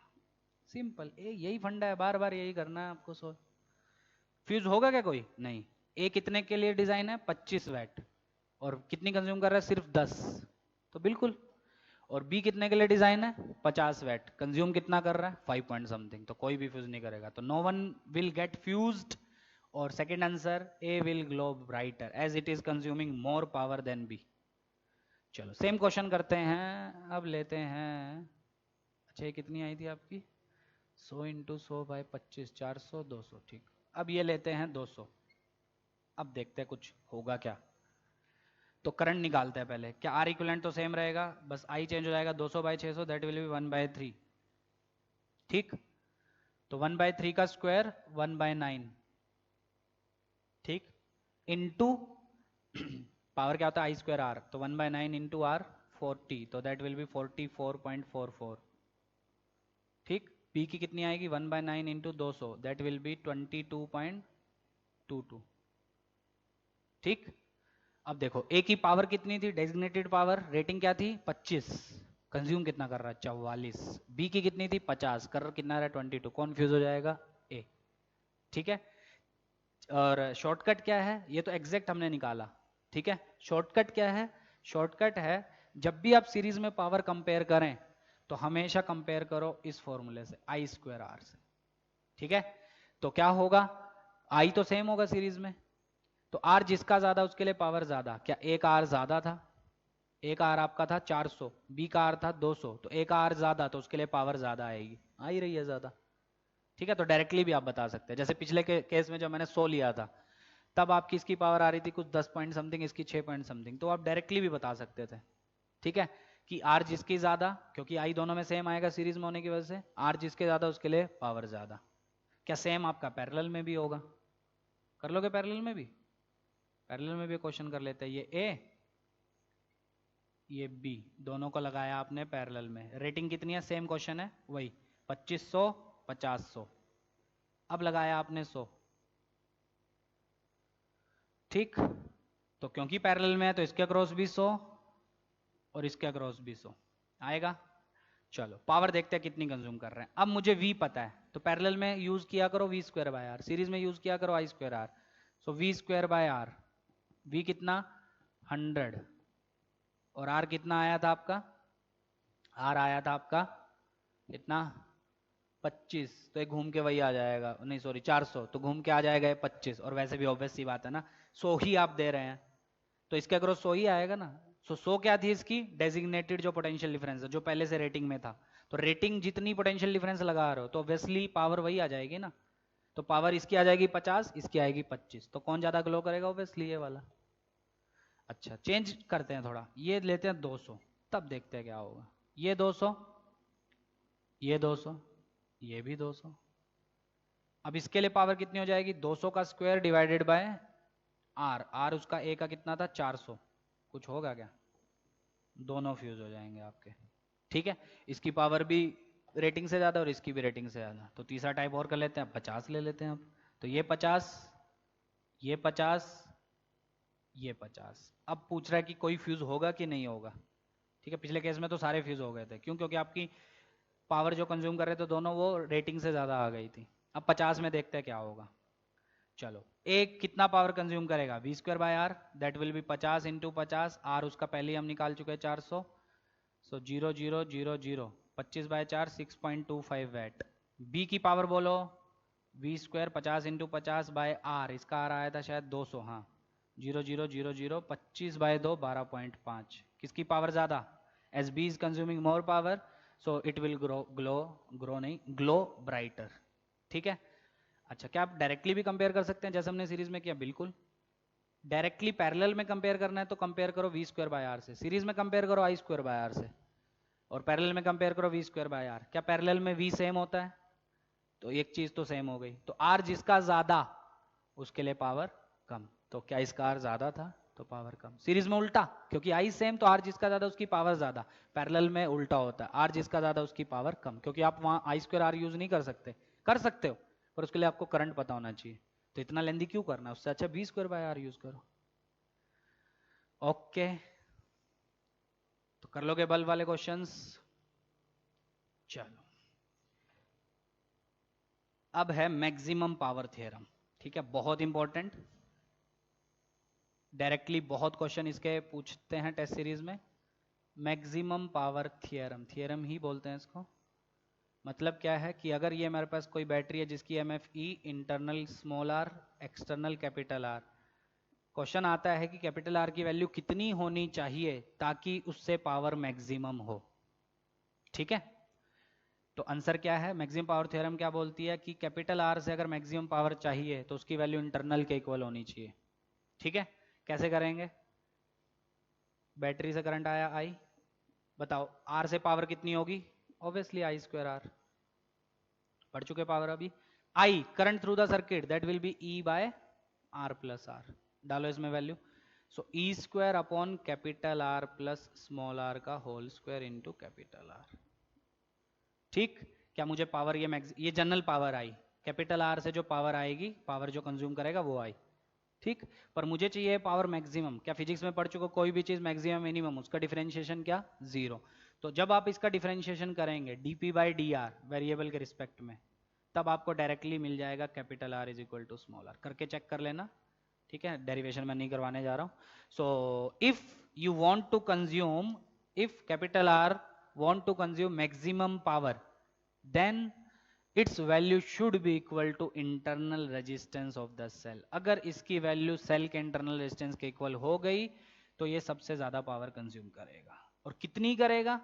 सिंपल। ए यही फंडा है, बार बार यही करना है आपको। सो फ्यूज होगा क्या कोई? नहीं। ए कितने के लिए डिजाइन है? 25 वैट, और कितनी कंज्यूम कर रहा है? सिर्फ 10, तो बिल्कुल। और बी कितने के लिए डिजाइन है? 50 वैट, कंज्यूम कितना कर रहा है? 5 पॉइंट समथिंग, तो कोई भी फ्यूज नहीं करेगा। तो no one will get fused, और second answer A will glow brighter as it is consuming more power than B. चलो सेम क्वेश्चन करते हैं, अब लेते हैं। अच्छा ये कितनी आई थी आपकी? 100 इंटू 100 बाय 25, 400 200, ठीक। अब ये लेते हैं 200। अब देखते हैं कुछ होगा क्या। तो करंट निकालते हैं पहले। क्या आर इक्विवेलेंट तो सेम रहेगा, बस आई चेंज हो जाएगा। 200 बाय 600 दैट विल बी 1/3, ठीक। तो 1/3 का स्क्वायर 1/9, ठीक, इनटू पावर क्या होता है? आई स्क्वायर आर, तो 1/9 इंटू आर 40, तो दैट विल बी 44.44, ठीक। पी की कितनी आएगी? 1/9 इंटू 200, दैट विल बी 22.22, ठीक। अब देखो ए की पावर कितनी थी? डेजिग्नेटेड पावर रेटिंग क्या थी? 25, कंज्यूम कितना कर रहा है? 44। बी की कितनी थी? 50, कर कितना रहा है? 22, कौन हो जाएगा? ए, ठीक है। और शॉर्टकट क्या है? ये तो एग्जैक्ट हमने निकाला, ठीक है। शॉर्टकट क्या है? शॉर्टकट है जब भी आप सीरीज में पावर कंपेयर करें तो हमेशा कंपेयर करो इस फॉर्मूले से, आई स्क्वायर आर से, ठीक है। तो क्या होगा? आई तो सेम होगा सीरीज में, तो आर जिसका ज्यादा उसके लिए पावर ज्यादा। क्या एक आर ज्यादा था? एक आर आपका था 400, बी का आर था 200, तो एक आर ज्यादा तो उसके लिए पावर ज्यादा आएगी, आ ही रही है ज्यादा, ठीक है। तो डायरेक्टली भी आप बता सकते हैं, जैसे पिछले केस में जब मैंने 100 लिया था तब आपकी इसकी पावर आ रही थी कुछ 10 पॉइंट समथिंग, इसकी 6 पॉइंट समथिंग, तो आप डायरेक्टली भी बता सकते थे, ठीक है, कि आर जिसकी ज्यादा, क्योंकि आई दोनों में सेम आएगा सीरीज में होने की वजह से, आर जिसके ज्यादा उसके लिए पावर ज्यादा। क्या सेम आपका पैरेलल में भी होगा? कर लोगे पैरेलल में भी? पैरेलल में भी क्वेश्चन कर लेते हैं। ये ए ये बी, दोनों को लगाया आपने पैरेलल में। रेटिंग कितनी है? सेम क्वेश्चन है वही, 2500 5000। अब लगाया आपने 100, ठीक। तो क्योंकि पैरेलल में है तो इसके अक्रॉस भी 100 और इसके अक्रॉस भी 100 आएगा। चलो पावर देखते हैं कितनी कंज्यूम कर रहे हैं। अब मुझे V पता है तो पैरेलल में यूज किया करो V square by R, series में यूज किया करो I square R. So V square by R, V कितना? 100, और R कितना आया था आपका? R आया था आपका कितना? 25, तो एक घूम के वही आ जाएगा, नहीं सॉरी 400, तो घूम के आ जाएगा 25, और वैसे भी ऑब्वियस सी बात है ना, 100 ही आप दे रहे हैं तो इसके अक्रॉस 100 ही आएगा ना। सो 100 क्या थी इसकी डेजिग्नेटेड जो पोटेंशियल डिफरेंस है जो पहले से रेटिंग में था, तो रेटिंग जितनी पोटेंशियल डिफरेंस लगा रहे हो तो ऑब्वियसली पावर वही आ जाएगी ना। तो पावर इसकी आ जाएगी 50, इसकी आएगी 25, तो कौन ज्यादा ग्लो करेगा? ऑब्वियसली ये वाला। अच्छा चेंज करते हैं थोड़ा, ये लेते हैं 200, तब देखते हैं क्या होगा। ये 200, ये 200, ये भी 200। अब इसके लिए पावर कितनी हो जाएगी? 200 का square divided by R. R उसका ए का कितना था? 400। कुछ होगा क्या? दोनों फ्यूज हो जाएंगे आपके। ठीक है, इसकी पावर भी रेटिंग से ज्यादा और इसकी भी रेटिंग से ज्यादा। तो तीसरा टाइप और कर लेते हैं, 50 ले लेते हैं अब। तो ये 50, ये 50, ये 50। अब पूछ रहा है कि कोई फ्यूज होगा कि नहीं होगा। ठीक है, पिछले केस में तो सारे फ्यूज हो गए थे। क्यों? क्योंकि आपकी पावर जो कंज्यूम कर रहे थे दोनों, वो रेटिंग से ज्यादा आ गई थी। अब 50 में देखते हैं क्या होगा। चलो, एक कितना पावर कंज्यूम करेगा? V square by R, that will be 50 into 50। R उसका पहले ही हम निकाल चुके हैं 400। So 0 0 0 0, 25 by 4 6.25 watt. बी की पावर बोलो, V square 50 into 50 by R, इसका आर आया था शायद 200। हाँ, 0 0 0 0, 25 बाय 2 12.5। किसकी पावर ज्यादा? S B is consuming more power, so it will grow नहीं, ग्लो ब्राइटर। ठीक है। अच्छा, क्या आप डायरेक्टली भी कंपेयर कर सकते हैं जैसे हमने सीरीज में किया? बिल्कुल। डायरेक्टली पैरेलल में कंपेयर करना है तो कंपेयर करो वी स्क्वायर बाय आर से, सीरीज में कंपेयर करो आई स्क्वायर बाय आर से, और पैरेलल में कंपेयर करो वी स्क्वायर बाय आर। क्या पैरेलल में वी सेम होता है? तो एक चीज तो सेम हो गई। तो आर जिसका ज्यादा उसके लिए पावर कम। तो क्या इसका आर ज्यादा था तो पावर कम। सीरीज में उल्टा, क्योंकि आई सेम तो आर जिसका ज्यादा उसकी पावर ज्यादा। पैरेलल में उल्टा होता है, आर जिसका ज्यादा उसकी पावर कम, क्योंकि आप वहां आई स्क्वायर आर यूज नहीं कर सकते। कर सकते हो पर उसके लिए आपको करंट पता होना चाहिए। तो इतना लेंदी क्यों करना, उससे अच्छा B square by R use करो। ओके, तो कर लोगे बल्ब वाले क्वेश्चंस? चलो, अब है मैक्सिमम पावर थ्योरम। ठीक है, बहुत इंपॉर्टेंट। डायरेक्टली बहुत क्वेश्चन इसके पूछते हैं टेस्ट सीरीज में। मैक्सिमम पावर थ्योरम, थ्योरम ही बोलते हैं इसको। मतलब क्या है कि अगर ये मेरे पास कोई बैटरी है जिसकी M F E internal small R, external capital R. Question आता है कि कैपिटल आर की वैल्यू कितनी होनी चाहिए ताकि उससे पावर मैक्सिमम हो। ठीक है, तो आंसर क्या है? मैक्सिमम पावर थ्योरम क्या बोलती है कि कैपिटल आर से अगर मैक्सिमम पावर चाहिए तो उसकी वैल्यू इंटरनल के इक्वल होनी चाहिए। ठीक है, कैसे करेंगे? बैटरी से करंट आया आई, बताओ आर से पावर कितनी होगी? Obviously I square R. पढ़ चुके पावर अभी। I current through the circuit, that will be E by R plus R. डालो इसमें value. So E square upon capital R plus small R का whole square into capital R. ठीक, क्या मुझे power ये general power I, capital R से जो power आएगी, पावर जो कंज्यूम करेगा वो आई। ठीक, पर मुझे चाहिए पावर मैक्सिमम। क्या फिजिक्स में पढ़ चुको, कोई भी चीज मैक्सिमम मिनिमम उसका डिफरेंशिएशन क्या? जीरो। तो जब आप इसका डिफरेंशिएशन करेंगे D P by D R variable के रिस्पेक्ट में, तब आपको डायरेक्टली मिल जाएगा capital R is equal to small R. करके चेक कर लेना। ठीक है, डेरिवेशन में नहीं करवाने जा रहा हूं। So if you want to consume, if capital R want to consume maximum power, then its value should be equal to internal resistance of the cell. अगर इसकी वैल्यू सेल के इंटरनल रेजिस्टेंस के इक्वल हो गई तो ये सबसे ज्यादा पावर कंज्यूम करेगा। और कितनी करेगा?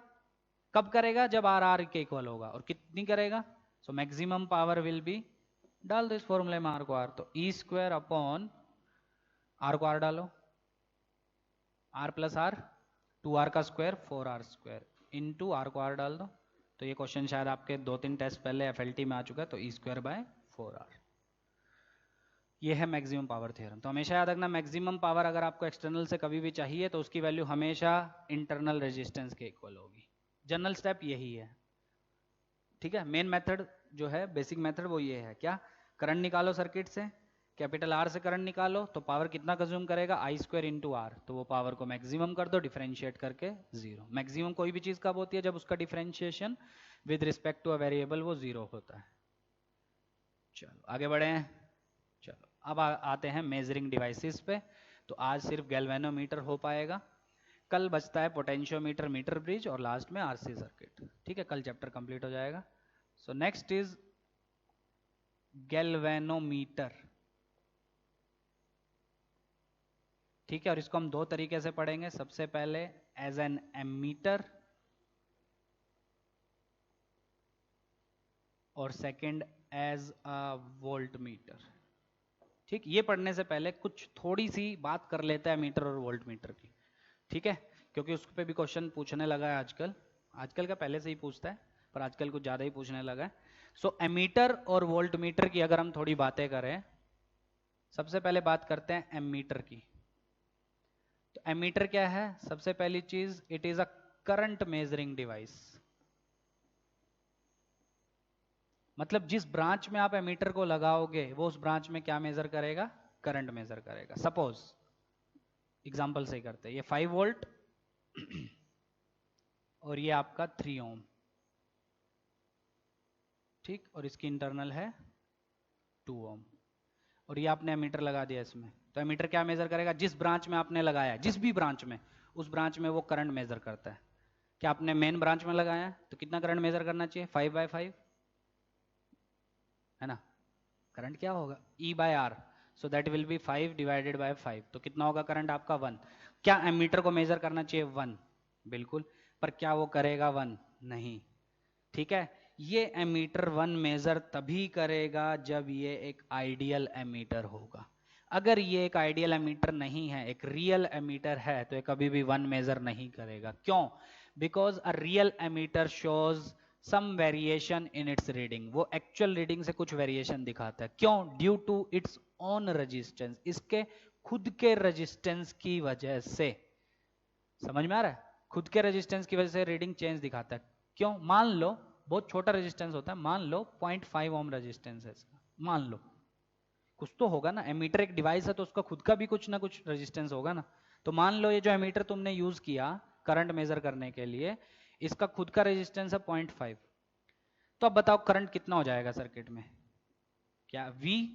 कब करेगा? जब आर आर के इक्वल होगा। और कितनी करेगा? So maximum power will be, डाल दो इस फॉर्मूले में आर को आर, तो ई स्क्वायर अपॉन आर को आर डालो, आर प्लस आर, 2r का square 4r square into R को आर डाल दो। तो ये क्वेश्चन शायद आपके 2-3 टेस्ट पहले एफएलटी में आ चुका है। तो ई स्क्वायर बाय 4r, ये है मैक्सिमम पावर थ्योरम। तो हमेशा याद रखना, मैक्सिमम पावर अगर आपको एक्सटर्नल से कभी भी चाहिए तो उसकी वैल्यू हमेशा इंटरनल रेजिस्टेंस के इक्वल होगी। जनरल स्टेप यही है। ठीक है, मेन मेथड जो है, बेसिक मेथड वो ये है। क्या? करंट निकालो सर्किट से, कैपिटल आर से करंट निकालो तो पावर कितना कंज्यूम करेगा? आई स्क्वायर इंटू आर। तो वो पावर को मैक्सिमम कर दो डिफरेंशिएट करके जीरो। मैक्सिमम कोई भी चीज कब होती है? जब उसका differentiation with respect to a variable वो जीरो होता है। चलो आगे बढ़े हैं। चलो अब आते हैं मेजरिंग डिवाइसेस पे। तो आज सिर्फ गैल्वेनोमीटर हो पाएगा, कल बचता है पोटेंशियोमीटर, मीटर ब्रिज और लास्ट में आरसी सर्किट। ठीक है, कल चैप्टर कंप्लीट हो जाएगा। So next is galvanometer. ठीक है, और इसको हम दो तरीके से पढ़ेंगे। सबसे पहले एज एन एमीटर, और second as a volt meter. ठीक, ये पढ़ने से पहले कुछ थोड़ी सी बात कर लेते हैं मीटर और वोल्ट मीटर की। ठीक है, क्योंकि उस पर भी क्वेश्चन पूछने लगा है आजकल। आजकल का पहले से ही पूछता है, पर आजकल कुछ ज़्यादा ही पूछने लगा है। सो एमीटर और वोल्ट मीटर की अगर हम थोड़ी बातें करें, सबसे पहले बात करते हैं एमीटर की। तो एमीटर क्या है? सबसे पहली चीज, it is a current measuring device. मतलब जिस ब्रांच में आप एमीटर को लगाओगे वो उस ब्रांच में क्या मेजर करेगा? करंट मेजर करेगा। सपोज एग्जांपल से करते हैं, ये 5 वोल्ट और ये आपका 3 ओम। ठीक, और इसकी इंटरनल है 2 ओम, और ये आपने एमीटर लगा दिया इसमें। तो एमीटर क्या मेजर करेगा? जिस ब्रांच में आपने लगाया, जिस भी ब्रांच में, उस ब्रांच में वो करंट मेजर करता है। क्या आपने मेन ब्रांच में लगाया है तो कितना करंट मेजर करना चाहिए? 5/5 है ना। करंट क्या होगा? E by R, so that will be 5/5। तो कितना होगा करंट आपका? 1। क्या एमीटर को मेजर करना चाहिए? 1, बिल्कुल। पर क्या वो करेगा 1? नहीं। ठीक है, ये एमीटर 1 मेजर तभी करेगा जब ये एक आइडियल एमीटर होगा। अगर ये एक आइडियल एमीटर नहीं है, एक रियल एमीटर है, तो ये कभी भी 1 मेजर नहीं करेगा। क्यों? Because a real ammeter shows some variation in its reading. वो एक्चुअल रीडिंग से कुछ वेरिएशन दिखाता है। क्यों? Due to its own resistance, इसके खुद के रेजिस्टेंस की वजह से। समझ में आ रहा है? खुद के रेजिस्टेंस की वजह से रीडिंग चेंज दिखाता है। क्यों? मान लो बहुत छोटा रेजिस्टेंस होता है, मान लो 0.5 ओम रेजिस्टेंस है इसका, मान लो। कुछ तो होगा ना, एमीटर एक डिवाइस है तो उसका खुद का भी कुछ ना कुछ रेजिस्टेंस होगा ना। तो मान लो ये जो एमीटर तुमने यूज किया करंट मेजर करने के लिए, इसका खुद का रेजिस्टेंस है 0.5। तो अब बताओ करंट कितना हो जाएगा सर्किट में? क्या? V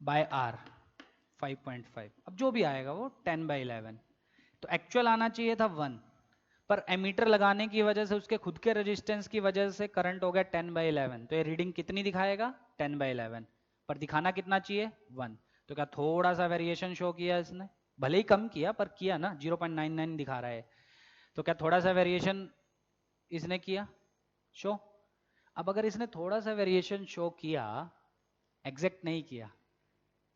by R 5.5। अब जो भी आएगा वो 10/11। तो एक्चुअल आना चाहिए था 1, पर एमीटर लगाने की वजह से, उसके खुद के रेजिस्टेंस की वजह से करंट हो गया 10/11। तो ये रीडिंग कितनी दिखाएगा? 10/11। पर दिखाना कितना चाहिए? 1। तो क्या थोड़ा सा वेरिएशन शो किया इसने? भले ही कम किया पर किया ना, 0.99 दिखा रहा है। तो क्या थोड़ा सा वेरिएशन इसने किया शो? अब अगर इसने थोड़ा सा वेरिएशन शो किया, एग्जैक्ट नहीं किया,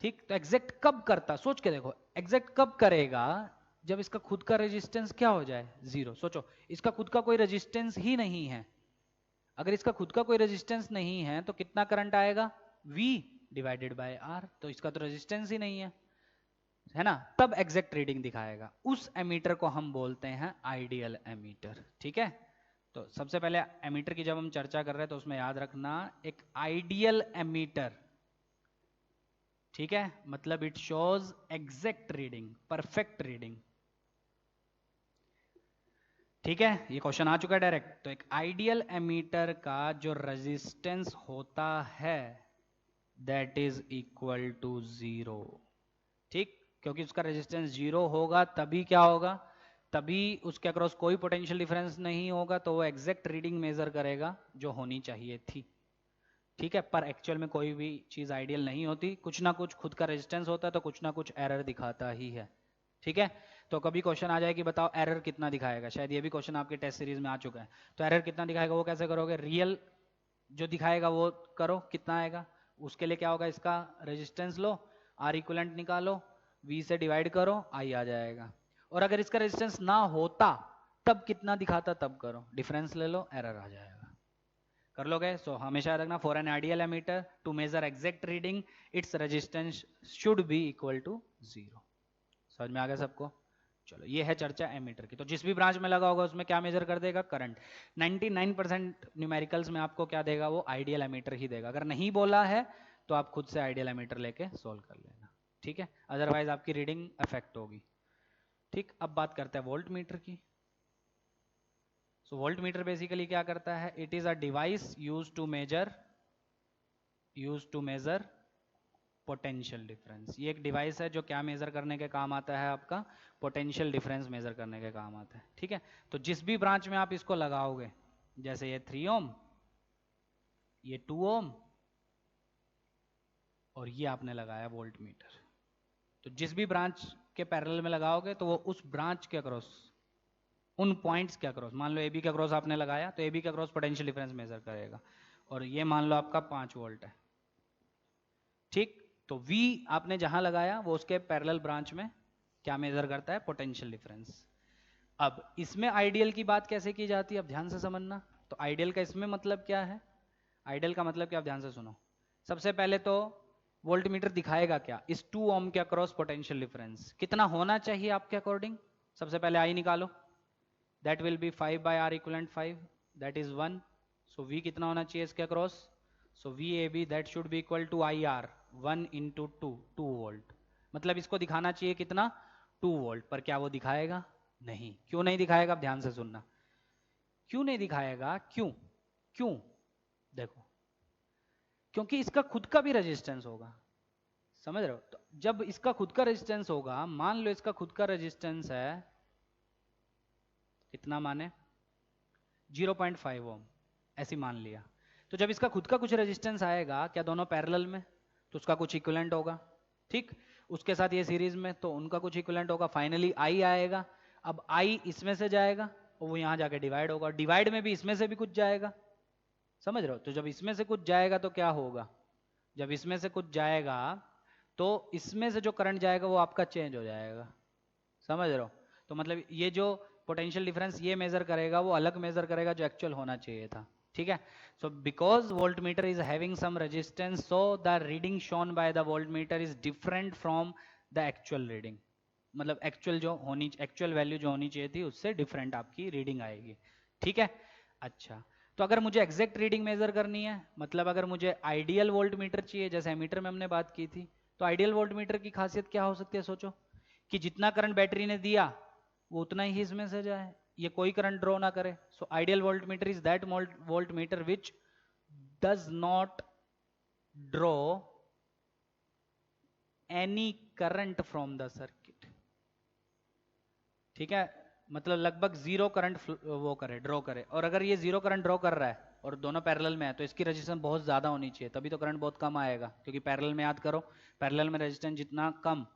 ठीक, तो एग्जैक्ट कब करता? सोच के देखो, एग्जैक्ट कब करेगा? जब इसका खुद का रेजिस्टेंस क्या हो जाए? 0। सोचो, इसका खुद का कोई रेजिस्टेंस ही नहीं है। अगर इसका खुद का कोई रेजिस्टेंस नहीं है तो कितना करंट आएगा? V divided by R. तो इसका तो रेजिस्टेंस ही नहीं है ना। तब एग्जैक्ट रीडिंग दिखाएगा। उस एमीटर को हम बोलते हैं आइडियल एमीटर। ठीक है, तो सबसे पहले एमीटर की जब हम चर्चा कर रहे हैं तो उसमें याद रखना, एक आइडियल एमीटर, ठीक है, मतलब it shows exact reading, perfect reading. ठीक है, ये क्वेश्चन आ चुका है डायरेक्ट। तो एक आइडियल एमीटर का जो रेजिस्टेंस होता है दैट इज इक्वल टू 0। ठीक, क्योंकि उसका रेजिस्टेंस 0 होगा तभी क्या होगा? तभी उसके अक्रॉस कोई पोटेंशियल डिफरेंस नहीं होगा, तो वो एग्जैक्ट रीडिंग मेजर करेगा जो होनी चाहिए थी। ठीक है, पर एक्चुअल में कोई भी चीज आइडियल नहीं होती, कुछ ना कुछ खुद का रेजिस्टेंस होता है तो कुछ ना कुछ एरर दिखाता ही है। ठीक है, तो कभी क्वेश्चन आ जाए कि बताओ एरर कितना दिखाएगा, शायद ये भी क्वेश्चन आपके टेस्ट सीरीज में आ चुका है। तो एरर कितना दिखाएगा वो कैसे करोगे? रियल जो दिखाएगा वो करो, कितना आएगा? उसके लिए क्या होगा? इसका रेजिस्टेंस लो, आर इक्वलेंट निकालो, V से डिवाइड करो, I आ जाएगा। और अगर इसका रेजिस्टेंस ना होता तब कितना दिखाता, तब करो, डिफरेंस ले लो, एरर आ जाएगा। कर लोगे? सो हमेशा याद रखना, for an ideal ammeter to measure exact reading its resistance should be equal to 0। समझ में आ गया सबको? चलो, ये है चर्चा एमीटर की। तो जिस भी ब्रांच में लगा होगा उसमें क्या मेजर कर देगा? करंट। 99% न्यूमेरिकल्स में आपको क्या देगा? वो आइडियल एमीटर ही देगा। अगर नहीं बोला है तो आप खुद से आइडियल एमीटर लेके सोल्व कर लेना। ठीक है, अदरवाइज आपकी रीडिंग अफेक्ट होगी। ठीक, अब बात करते हैं वोल्ट मीटर की। सो वोल्ट मीटर बेसिकली क्या करता है? It is a device use to measure potential difference. ये एक डिवाइस है जो क्या मेजर करने के काम आता है? आपका पोटेंशियल डिफरेंस मेजर करने के काम आता है। ठीक है, तो जिस भी ब्रांच में आप इसको लगाओगे, जैसे ये 3 ओम, ये 2 ओम, और ये आपने लगाया वोल्ट मीटर, तो जिस भी ब्रांच के पैरेलल में लगाओगे तो वो उस ब्रांच के अक्रॉस, उन पॉइंट्स के अक्रॉस, मान लो AB के अक्रॉस आपने लगाया तो AB के अक्रॉस पोटेंशियल डिफरेंस मेजर करेगा, और ये मान लो आपका 5 वोल्ट है, ठीक। तो V आपने जहां लगाया वो उसके पैरेलल ब्रांच में क्या मेजर करता है, पोटेंशियल डिफरेंस। अब इसमें आइडियल की बात कैसे की जाती है, अब ध्यान से समझना। तो आइडियल का इसमें मतलब क्या है, आइडियल का मतलब क्या, आप ध्यान से सुनो। सबसे पहले तो वोल्टमीटर दिखाएगा क्या, इस 2 ओम के अक्रॉस पोटेंशियल डिफरेंस कितना होना चाहिए आपके अकॉर्डिंग। सबसे पहले आई निकालो, that will be 5 by R equivalent 5, that is 1। So V कितना होना चाहिए इसके across, so VAB that should be equal to IR 1 into 2 volt. मतलब इसको दिखाना चाहिए कितना, 2 वोल्ट। पर क्या वो दिखाएगा, नहीं। क्यों नहीं दिखाएगा, आप ध्यान से सुनना। क्यों नहीं दिखाएगा, क्यों क्यों, देखो, क्योंकि इसका खुद का भी रेजिस्टेंस होगा, समझ रहे हो। तो जब इसका खुद का रेजिस्टेंस होगा, मान लो इसका खुद का रेजिस्टेंस है कितना, माने 0.5 ओम, ऐसी मान लिया। तो जब इसका खुद का कुछ रेजिस्टेंस आएगा, क्या दोनों पैरेलल में, तो उसका कुछ इक्विवेलेंट होगा, ठीक। उसके साथ ये सीरीज में, तो उनका कुछ इक्विवेलेंट होगा। फाइनली I आएगा। अब I इसमें से जाएगा और वो यहां जाके डिवाइड होगा, डिवाइड में भी इसमें से भी कुछ जाएगा, समझ रहे हो। तो जब इसमें से कुछ जाएगा तो क्या होगा, जब इसमें से कुछ जाएगा तो इसमें से जो करंट जाएगा वो आपका चेंज हो जाएगा, समझ रहे हो। तो मतलब ये जो पोटेंशियल डिफरेंस ये मेजर करेगा, वो अलग मेजर करेगा जो एक्चुअल होना चाहिए था, ठीक है। So because voltmeter is having some resistance, so the reading shown by the voltmeter is different from the actual reading. मतलब एक्चुअल वैल्यू जो होनी चाहिए थी उससे डिफरेंट आपकी रीडिंग आएगी, ठीक है। अच्छा, तो अगर मुझे एग्जैक्ट रीडिंग मेजर करनी है, मतलब अगर मुझे आइडियल वोल्टमीटर चाहिए, जैसे एमीटर में हमने बात की थी, तो आइडियल वोल्टमीटर की खासियत क्या हो सकती है, सोचो कि जितना करंट बैटरी ने दिया वो उतना ही इसमें से जाए, ये कोई करंट ड्रॉ ना करे। So ideal voltmeter is that voltmeter which does not draw any current from the circuit, ठीक है। मतलब लगभग जीरो करंट वो करे, ड्रॉ करे। और अगर ये जीरो करंट ड्रॉ कर रहा है और दोनों पैरेलल में है, तो इसकी रेजिस्टेंस बहुत ज्यादा होनी चाहिए, तभी तो करंट बहुत कम आएगा। क्योंकि पैरेलल में याद करो, पैरेलल में रेजिस्टेंस जितना कम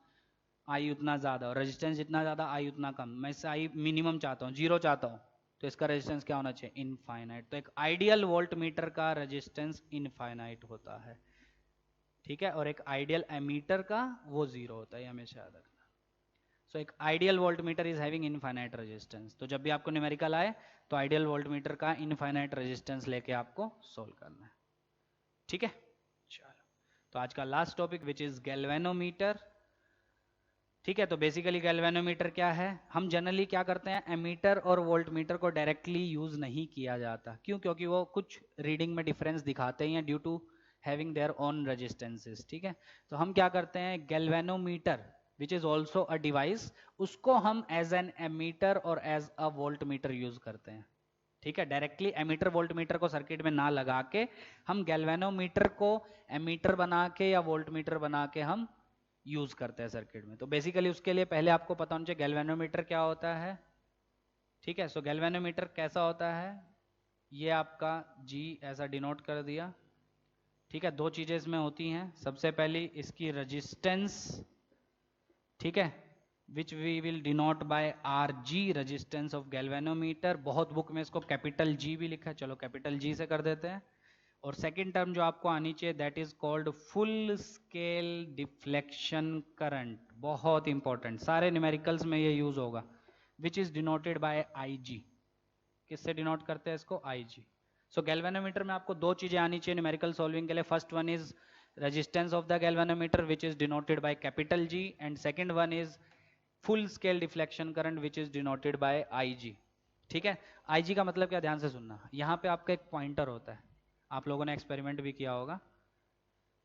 आई उतना ज्यादा, और रेजिस्टेंस जितना ज्यादा आई उतना कम। मैं इससे आई मिनिमम चाहता हूँ, जीरो चाहता हूँ, तो इसका रेजिस्टेंस क्या होना चाहिए, इनफाइनाइट। तो एक आइडियल वोल्टमीटर का रेजिस्टेंस इनफाइनाइट होता है, ठीक है। और एक आइडियल एमीटर का वो जीरो होता है, हमेशा याद रखना। सो एक ideal voltmeter is having infinite resistance. तो जब भी आपको न्यूमेरिकल आए तो आइडियल वोल्टमीटर का इनफाइनाइट रेजिस्टेंस लेके आपको सोल्व करना है, ठीक है। चलो, तो आज का last topic which is galvanometer, ठीक है। तो बेसिकली गैल्वेनोमीटर क्या है, हम जनरली क्या करते हैं, एमीटर और वोल्टमीटर को डायरेक्टली यूज नहीं किया जाता। क्यों, क्योंकि वो कुछ रीडिंग में डिफरेंस दिखाते हैं due to having their own resistances, ठीक है। तो हम क्या करते हैं, galvanometer which is also a device, उसको हम एज एन एमीटर और एज अ वोल्टमीटर यूज करते हैं, ठीक है। डायरेक्टली एमीटर वोल्टमीटर को सर्किट में ना लगा के हम गैल्वेनोमीटर को एमीटर बना के या वोल्टमीटर बना के हम यूज करते हैं सर्किट में। तो बेसिकली उसके लिए पहले आपको पता होना चाहिए गैल्वेनोमीटर क्या होता है, ठीक है। सो गैल्वेनोमीटर कैसा होता है, ये आपका G ऐसा डिनोट कर दिया, ठीक है। दो चीजें इसमें होती हैं, सबसे पहली इसकी रेजिस्टेंस, ठीक है, which we will denote by RG, resistance of galvanometer. बहुत बुक में इसको कैपिटल G भी लिखा है, चलो कैपिटल G से कर देते हैं। और सेकंड टर्म जो आपको आनी चाहिए, that is called full scale deflection current. बहुत इंपॉर्टेंट, सारे न्यूमेरिकल्स में ये यूज होगा, विच इज डिनोटेड बाय IG। किससे डिनोट करते हैं इसको, IG। सो गैल्वेनोमीटर में आपको दो चीजें आनी चाहिए न्यूमेरिकल सॉल्विंग के लिए। First one is resistance of the galvanometer which is denoted by capital G, and second one is full scale deflection current which is denoted bye IG, ठीक है। IG का मतलब क्या, ध्यान से सुनना। यहाँ पे आपका एक पॉइंटर होता है, आप लोगों ने एक्सपेरिमेंट भी किया होगा।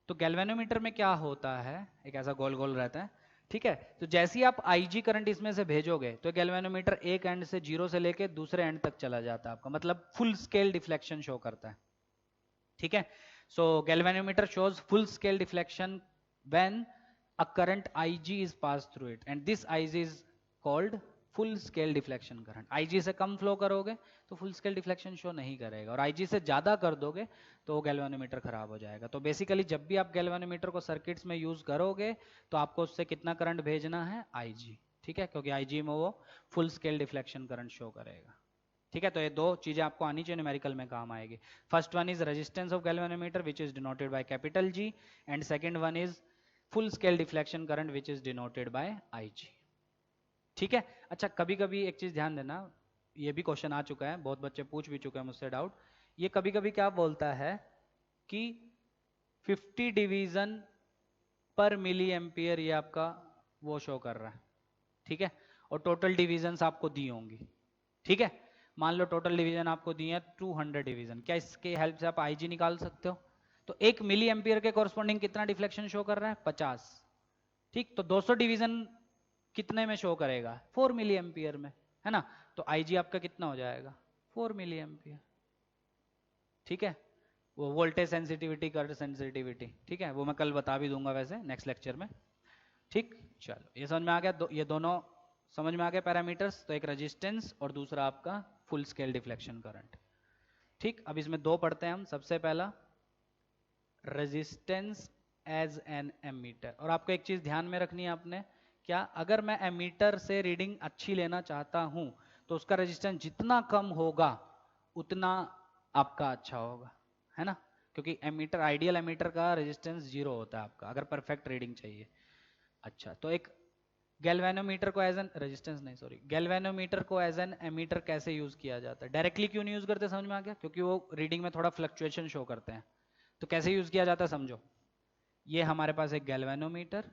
तो गैल्वेनोमीटर में क्या होता है, एक ऐसा गोल गोल रहता है, ठीक है। तो जैसे ही आप IG करंट इसमें से भेजोगे तो गैल्वेनोमीटर एक एंड से जीरो से लेके दूसरे एंड तक चला जाता है आपका, मतलब फुल स्केल डिफ्लेक्शन शो करता है, ठीक है। So galvanometer shows full scale deflection when a current IG is passed through it, and this IG is called full scale deflection current. IG से कम फ्लो करोगे तो फुल स्केल डिफ्लेक्शन शो नहीं करेगा, और IG से ज्यादा कर दोगे तो गैल्वेनोमीटर खराब हो जाएगा। तो बेसिकली जब भी आप गैल्वेनोमीटर को सर्किट्स में यूज करोगे तो आपको उससे कितना करंट भेजना है, IG, ठीक है, क्योंकि IG में वो full scale deflection current show करेगा, ठीक है, तो ये दो चीजें आपको आनी चाहिए, न्यूमेरिकल में काम आएगी। First one is resistance of galvanometer which is denoted by capital G, and second one is full scale deflection current which is denoted by I G. ठीक है। अच्छा, कभी कभी एक चीज ध्यान देना, ये भी क्वेश्चन आ चुका है, बहुत बच्चे पूछ भी चुके हैं मुझसे डाउट, ये कभी कभी क्या बोलता है कि 50 डिवीजन पर मिली एम्पियर ये आपका वो शो कर रहा है। ठीक है, और टोटल डिवीजन आपको दी होंगी। ठीक है, मान लो टोटल डिवीजन आपको दिए हैं 200 डिवीजन, क्या इसके हेल्प से आप आईजी निकाल सकते हो? तो 1 मिली एम्पियर के कॉरस्पॉन्डिंग कितना डिफ्लेक्शन शो कर रहा है? 50। ठीक, तो 200 डिवीजन कितने में शो करेगा? 4 मिली एम्पियर में, है ना? तो आईजी आपका कितना हो जाएगा? 4 मिली एम्पियर। ठीक है, वो वोल्टेज सेंसिटिविटी, करंट सेंसिटिविटी, ठीक है, वो मैं कल बता भी दूंगा वैसे नेक्स्ट लेक्चर में। ठीक, चलो ये समझ में आ गया, ये दोनों समझ में आ गए पैरामीटर्स। तो एक रेजिस्टेंस और दूसरा आपका फुल स्केल डिफ्लेक्शन करंट। ठीक, अब इसमें दो पढ़ते हैं हम। सबसे पहला रेजिस्टेंस एज एन एमीटर, और आपको एक चीज ध्यान में रखनी है आपने, क्या अगर मैं एमीटर से रीडिंग अच्छी लेना चाहता हूं तो उसका रेजिस्टेंस जितना कम होगा उतना आपका अच्छा होगा, है ना? क्योंकि एमीटर, आइडियल एमीटर का रेजिस्टेंस 0 होता है आपका अगर परफेक्ट रीडिंग चाहिए। अच्छा, तो एक गैल्वेनोमीटर को एज एन रेजिस्टेंस नहीं सॉरी गैल्वेनोमीटर को एज एन एमीटर कैसे यूज किया जाता है? डायरेक्टली क्यों नहीं यूज करते, समझ में आ गया? क्योंकि वो रीडिंग में थोड़ा फ्लक्चुएशन शो करते हैं। तो कैसे यूज किया जाता है समझो। ये हमारे पास एक गैल्वेनोमीटर,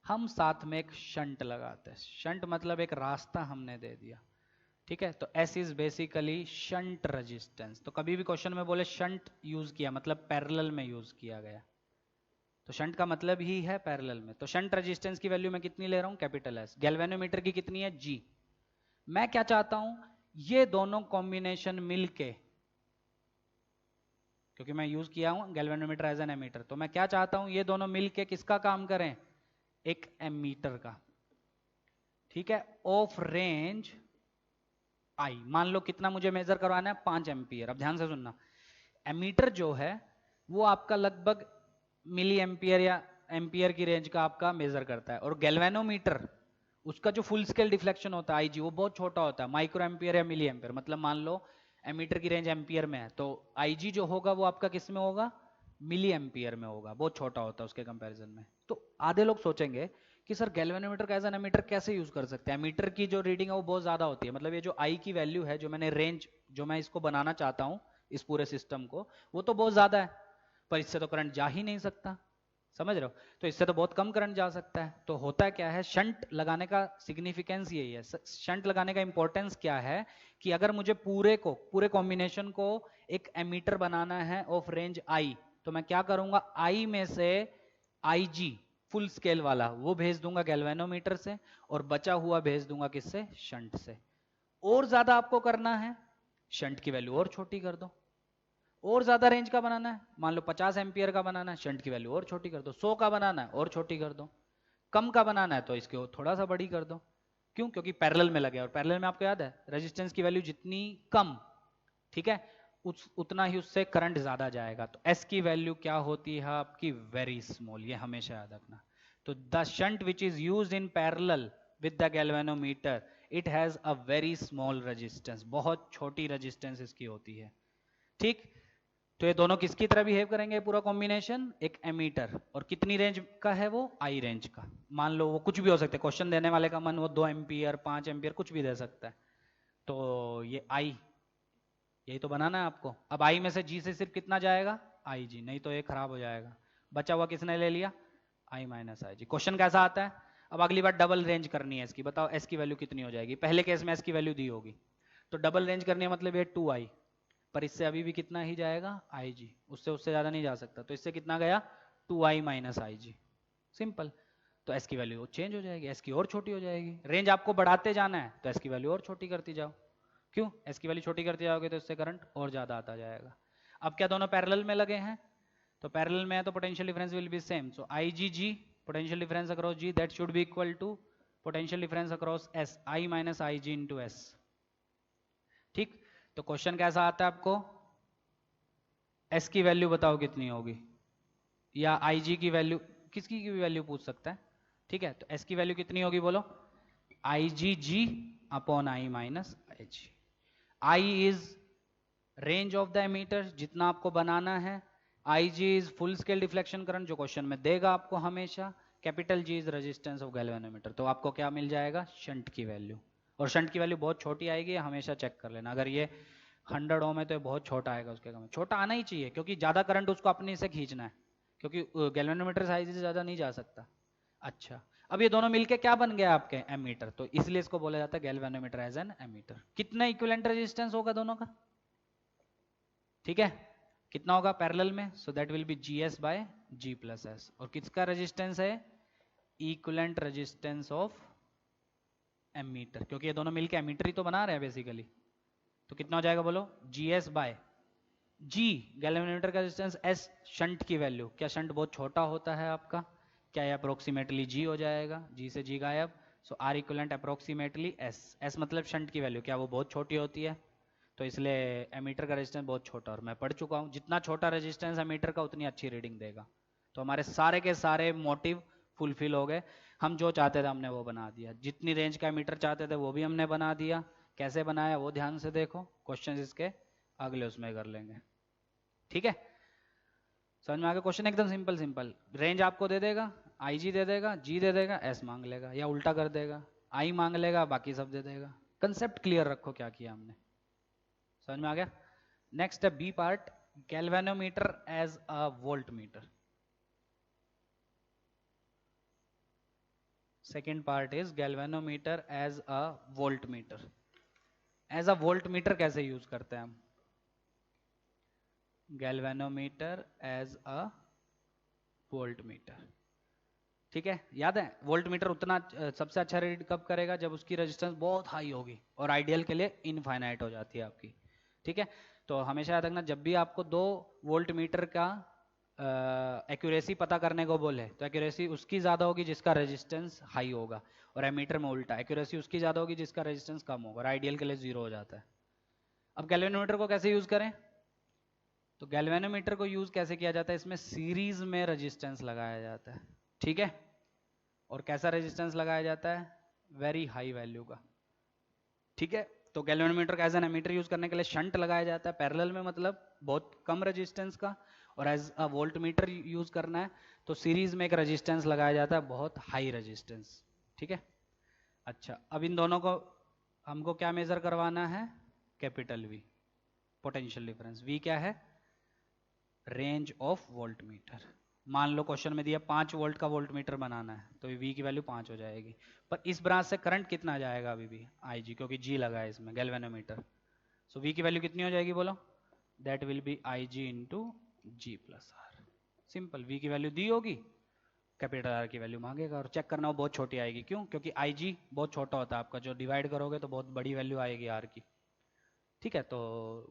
हम साथ में एक शंट लगाते हैं। शंट मतलब एक रास्ता हमने दे दिया। ठीक है, तो S is basically shunt resistance. तो कभी भी क्वेश्चन में बोले शंट यूज किया मतलब पैरेलल में यूज किया गया, तो शंट का मतलब ही है पैरेलल में। तो शंट रेजिस्टेंस की वैल्यू मैं कितनी ले रहा हूं? Capital S. गैल्वेनोमीटर की कितनी है? G। मैं क्या चाहता हूं, ये दोनों कॉम्बिनेशन मिलके, क्योंकि मैं यूज किया हूं गैल्वेनोमीटर एज एन एमीटर, तो मैं क्या चाहता हूं, ये दोनों मिलके किसका काम करें? एक एमीटर का। ठीक है, ऑफ रेंज आई। मान लो कितना मुझे मेजर करवाना है? 5 एम्पियर। अब ध्यान से सुनना, एमीटर जो है वो आपका लगभग मिली एम्पियर या एम्पियर की रेंज का आपका मेजर करता है, और गैल्वेनोमीटर उसका जो फुल स्केल डिफ्लेक्शन होता है आईजी, वो बहुत छोटा होता है, माइक्रो एम्पियर या मिली एम्पियर। मतलब मान लो एमीटर की रेंज एम्पियर में है, तो आईजी जो होगा वो आपका किस में होगा? मिली एम्पियर में होगा, बहुत छोटा होता है उसके कंपैरिजन में। तो आधे लोग सोचेंगे कि सर गैल्वेनोमीटर का एज एन एमीटर कैसे यूज कर सकते हैं? एमीटर की जो रीडिंग है वो बहुत ज्यादा होती है, मतलब ये जो आई की वैल्यू है, जो मैंने रेंज, जो मैं इसको बनाना चाहता हूं इस पूरे सिस्टम को, वो तो बहुत ज्यादा है, पर इससे तो करंट जा ही नहीं सकता, समझ रहे हो? तो इससे तो बहुत कम करंट जा सकता है। तो होता क्या है, शंट लगाने का सिग्निफिकेंस यही है। शंट लगाने का इंपॉर्टेंस क्या है कि अगर मुझे पूरे कॉम्बिनेशन को एक एमीटर बनाना है ऑफ रेंज आई, तो मैं क्या करूंगा, आई में से आईजी फुल स्केल वाला वो भेज दूंगा गैल्वेनोमीटर से, और बचा हुआ भेज दूंगा किससे? शंट से। और ज्यादा आपको करना है, शंट की वैल्यू और छोटी कर दो। और ज्यादा रेंज का बनाना है, मान लो 50 एम्पियर का बनाना है, शंट की वैल्यू और छोटी कर दो। 100 का बनाना है और छोटी कर दो। कम का बनाना है तो इसके थोड़ा सा बड़ी कर दो। क्यों? क्योंकि पैरेलल में लगे, और पैरेलल में आपको याद है रेजिस्टेंस की वैल्यू जितनी कम, ठीक है, उतना ही उससे करंट ज्यादा जाएगा। तो एस की वैल्यू क्या होती है आपकी? वेरी स्मॉल, ये हमेशा याद रखना। तो the shunt which is used in parallel with the galvanometer, it has a very small resistance, बहुत छोटी रेजिस्टेंस इसकी होती है। ठीक, तो ये दोनों किसकी तरह बिहेव करेंगे? पूरा कॉम्बिनेशन एक एमीटर, और कितनी रेंज का है वो? आई रेंज का। मान लो वो कुछ भी हो सकता है, क्वेश्चन देने वाले का मन वो 2 एम्पियर 5 एम्पियर कुछ भी दे सकता है। तो ये आई, यही तो बनाना है आपको। अब आई में से जी से सिर्फ कितना जाएगा? आई जी, नहीं तो ये खराब हो जाएगा। बचा हुआ किसने ले लिया? आई माइनस आई जी। क्वेश्चन कैसा आता है? अब अगली बार डबल रेंज करनी है इसकी, बताओ एस की वैल्यू कितनी हो जाएगी? पहले केस में एस की वैल्यू दी होगी, तो डबल रेंज करनी है मतलब ये 2i, पर इससे अभी भी कितना ही जाएगा? आई जी, उससे ज्यादा नहीं जा सकता। तो इससे कितना गया? 2i minus I ji. Simple. तो एस की वैल्यू चेंज हो जाएगी, एस की और छोटी हो जाएगी। रेंज आपको बढ़ाते जाना है तो एस की वैल्यू और छोटी करती जाओ। क्यों? एस की वैल्यू छोटी करते जाओगे तो इससे करंट और ज्यादा आता जाएगा। अब क्या दोनों पैरेलल में लगे हैं? तो पैरेलल में है तो potential difference will be same. So I G G, potential difference across G, that should be equal to potential difference across S, I minus I G into S. ठीक, तो क्वेश्चन कैसा आता है आपको? एस की वैल्यू बताओ कितनी होगी, या आई जी की वैल्यू, किसकी की वैल्यू पूछ सकता है। ठीक है, तो एस की वैल्यू कितनी होगी बोलो? I G G upon I minus H. I is range of the ammeter, जितना आपको बनाना है। I G is full scale deflection current, जो क्वेश्चन में देगा आपको हमेशा। Capital G is resistance of galvanometer, तो आपको क्या मिल जाएगा, शंट की वैल्यू। और शंट की वैल्यू बहुत छोटी आएगी, हमेशा चेक कर लेना। अगर ये 100 ओम है तो ये बहुत छोटा आएगा, उसके कम छोटा आना ही चाहिए, क्योंकि ज्यादा करंट उसको अपने से खींचना है, क्योंकि गैल्वेनोमीटर साइज से ज्यादा नहीं जा सकता। अच्छा, अब ये दोनों मिलके क्या बन गया आपके, एमीटर, तो इसलिए इसको बोला जाता है गैल्वेनोमीटर एज एन एमीटर। कितना इक्विवेलेंट रेजिस्टेंस होगा दोनों का, ठीक है, कितना होगा पैरेलल में, so that will be G S by G plus S. और किसका रेजिस्टेंस है, इक्विवेलेंट रेजिस्टेंस ऑफ एमीटर, क्योंकि ये दोनों मिलके एमीटर ही तो बना रहे हैं बेसिकली। तो कितना हो जाएगा बोलो, जी एस बाय जी, गैल्वेनोमीटर का रेजिस्टेंस, एस शंट की वैल्यू, क्या शंट बहुत छोटा होता है आपका, क्या ये अप्रोक्सीमेटली जी हो जाएगा, जी से जी गायब, so R equivalent approximately S. S मतलब शंट की वैल्यू, क्या वो बहुत छोटी होती है, तो इसलिए एमीटर का रेजिस्टेंस बहुत छोटा, और मैं पढ़ चुका हूँ जितना छोटा रेजिस्टेंस एमीटर का उतनी अच्छी रीडिंग देगा। तो हमारे सारे के सारे मोटिव फुलफिल हो गए, हम जो चाहते थे हमने वो बना दिया, जितनी रेंज का एमीटर चाहते थे वो भी हमने बना दिया। कैसे बनाया वो ध्यान से देखो, क्वेश्चन इसके अगले उसमें कर लेंगे, ठीक है। समझ में आ गया, क्वेश्चन एकदम सिंपल सिंपल। रेंज आपको दे देगा, आई जी दे देगा, जी दे देगा, एस मांग लेगा, या उल्टा कर देगा, आई मांग लेगा, बाकी सब दे देगा। कंसेप्ट क्लियर रखो क्या किया हमने, समझ में आ गया। नेक्स्ट है B part, galvanometer as a volt meter. Second part is galvanometer as a volt meter. As a volt meter कैसे यूज करते हैं हम, galvanometer as a volt meter, ठीक है। याद है वोल्ट मीटर उतना सबसे अच्छा रीड कब करेगा, जब उसकी रेजिस्टेंस बहुत हाई होगी, और आइडियल के लिए इनफाइनाइट हो जाती है आपकी, ठीक है। तो हमेशा याद रखना, जब भी आपको 2 वोल्ट मीटर का एक्यूरेसी पता करने को बोले, तो एक्यूरेसी उसकी ज्यादा होगी जिसका रेजिस्टेंस हाई होगा, और एमीटर में उल्टा, एक्यूरेसी उसकी ज्यादा होगी जिसका रेजिस्टेंस कम होगा, और आइडियल के लिए 0 हो जाता है। अब गैल्वेनोमीटर को कैसे यूज करें, तो गैल्वेनोमीटर को यूज कैसे किया जाता है, इसमें सीरीज में रेजिस्टेंस लगाया जाता है, ठीक है। और कैसा रेजिस्टेंस लगाया जाता है, वेरी हाई वैल्यू का, ठीक है। तो गैल्वेनोमीटर का एज एन एमीटर यूज करने के लिए शंट लगाया जाता है पैरेलल में, मतलब बहुत कम रेजिस्टेंस का, और as a volt meter use करना है तो सीरीज में एक रेजिस्टेंस लगाया जाता है बहुत हाई रेजिस्टेंस, ठीक है। अच्छा, अब इन दोनों को हमको क्या मेजर करवाना है, capital V, potential difference. V क्या है, रेंज ऑफ वोल्ट मीटर। मान लो क्वेश्चन में दिया 5 वोल्ट का वोल्ट मीटर बनाना है, तो वी की वैल्यू 5 हो जाएगी, पर इस ब्रांच से करंट कितना जाएगा अभी भी, आई जी, क्योंकि जी लगा है इसमें गैल्वेनोमीटर, सो वी की वैल्यू कितनी हो जाएगी बोलो, that will be I G into G plus R. Simple, V की वैल्यू दी होगी, कैपिटल आर की वैल्यू मांगेगा, और चेक करना वो बहुत छोटी आएगी, क्यों, क्योंकि आई जी बहुत छोटा होता है आपका, जो डिवाइड करोगे तो बहुत बड़ी वैल्यू आएगी आर की, ठीक है। तो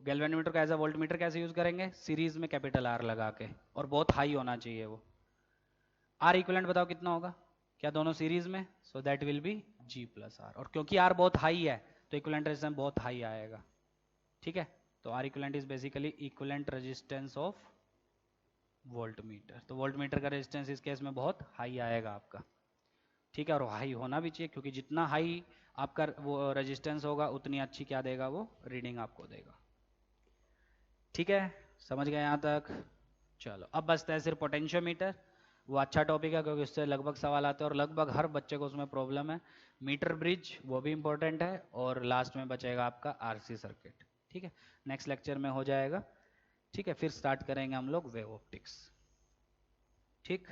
गैल्वेनोमीटर का एज अ वोल्ट मीटर कैसे यूज करेंगे, सीरीज में कैपिटल आर लगा के, और बहुत हाई होना चाहिए वो। आर इक्विवेलेंट बताओ कितना होगा, क्या दोनों सीरीज में, so that will be G plus R, और क्योंकि आर बहुत हाई है तो इक्विवेलेंट रेजिस्टेंस बहुत हाई आएगा, ठीक है। तो R equivalent is basically equivalent resistance of volt meter, तो वोल्ट मीटर का रेजिस्टेंस इस केस में बहुत हाई आएगा आपका, ठीक है। और हाई होना भी चाहिए, क्योंकि जितना हाई आपका वो रेजिस्टेंस होगा उतनी अच्छी क्या देगा वो, रीडिंग आपको देगा, ठीक है। समझ गए यहाँ तक, चलो अब बचता है सिर्फ पोटेंशियोमीटर। वो अच्छा टॉपिक है, क्योंकि उससे लगभग सवाल आते हैं, और लगभग हर बच्चे को उसमें प्रॉब्लम है। मीटर ब्रिज वो भी इंपॉर्टेंट है, और लास्ट में बचेगा आपका आरसी सर्किट, ठीक है। नेक्स्ट लेक्चर में हो जाएगा, ठीक है। फिर स्टार्ट करेंगे हम लोग वेव ऑप्टिक्स, ठीक।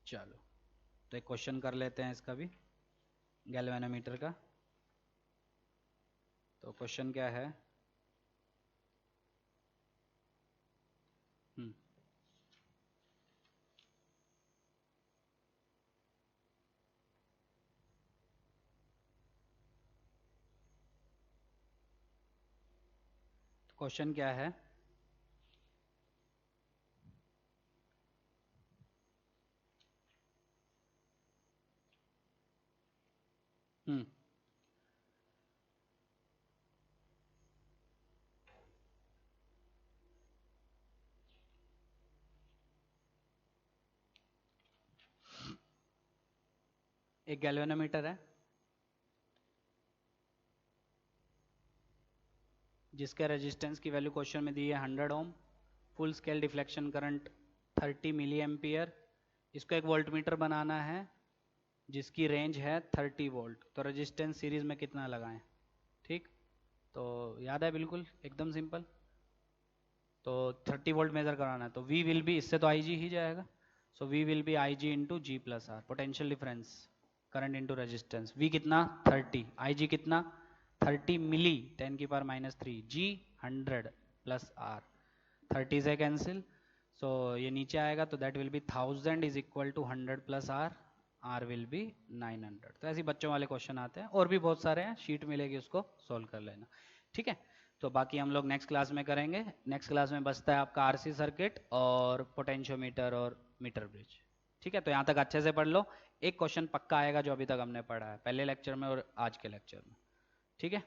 चलो, तो एक क्वेश्चन कर लेते हैं इसका भी, गैल्वेनोमीटर का। तो क्वेश्चन क्या है, हम्म, क्वेश्चन क्या है, हम्म, एक गैल्वेनोमीटर है, जिसके रेजिस्टेंस की वैल्यू क्वेश्चन में दी है 100 ohm, full scale deflection current 30 milliampere, इसको एक वोल्ट मीटर बनाना है जिसकी रेंज है 30 वोल्ट, तो रेजिस्टेंस सीरीज में कितना लगाएं? ठीक, तो याद है बिल्कुल एकदम सिंपल। तो 30 वोल्ट मेजर कराना है तो V विल बी, इससे तो IG ही जाएगा, so V will be IG into G plus R, potential difference current into resistance. V कितना 30, IG कितना 30 मिली 10 की पावर -3, G 100 प्लस R, 30 से कैंसिल, सो ये नीचे आएगा तो that will be 1000 is equal to 100 plus R, R will be 900। तो ऐसे बच्चों वाले क्वेश्चन आते हैं, और भी बहुत सारे हैं, शीट मिलेगी उसको सोल्व कर लेना, ठीक है। तो बाकी हम लोग नेक्स्ट क्लास में करेंगे। नेक्स्ट क्लास में बचता है आपका आरसी सर्किट और पोटेंशियोमीटर और मीटर ब्रिज, ठीक है। तो यहाँ तक अच्छे से पढ़ लो, एक क्वेश्चन पक्का आएगा जो अभी तक हमने पढ़ा है पहले लेक्चर में और आज के लेक्चर में, ठीक है।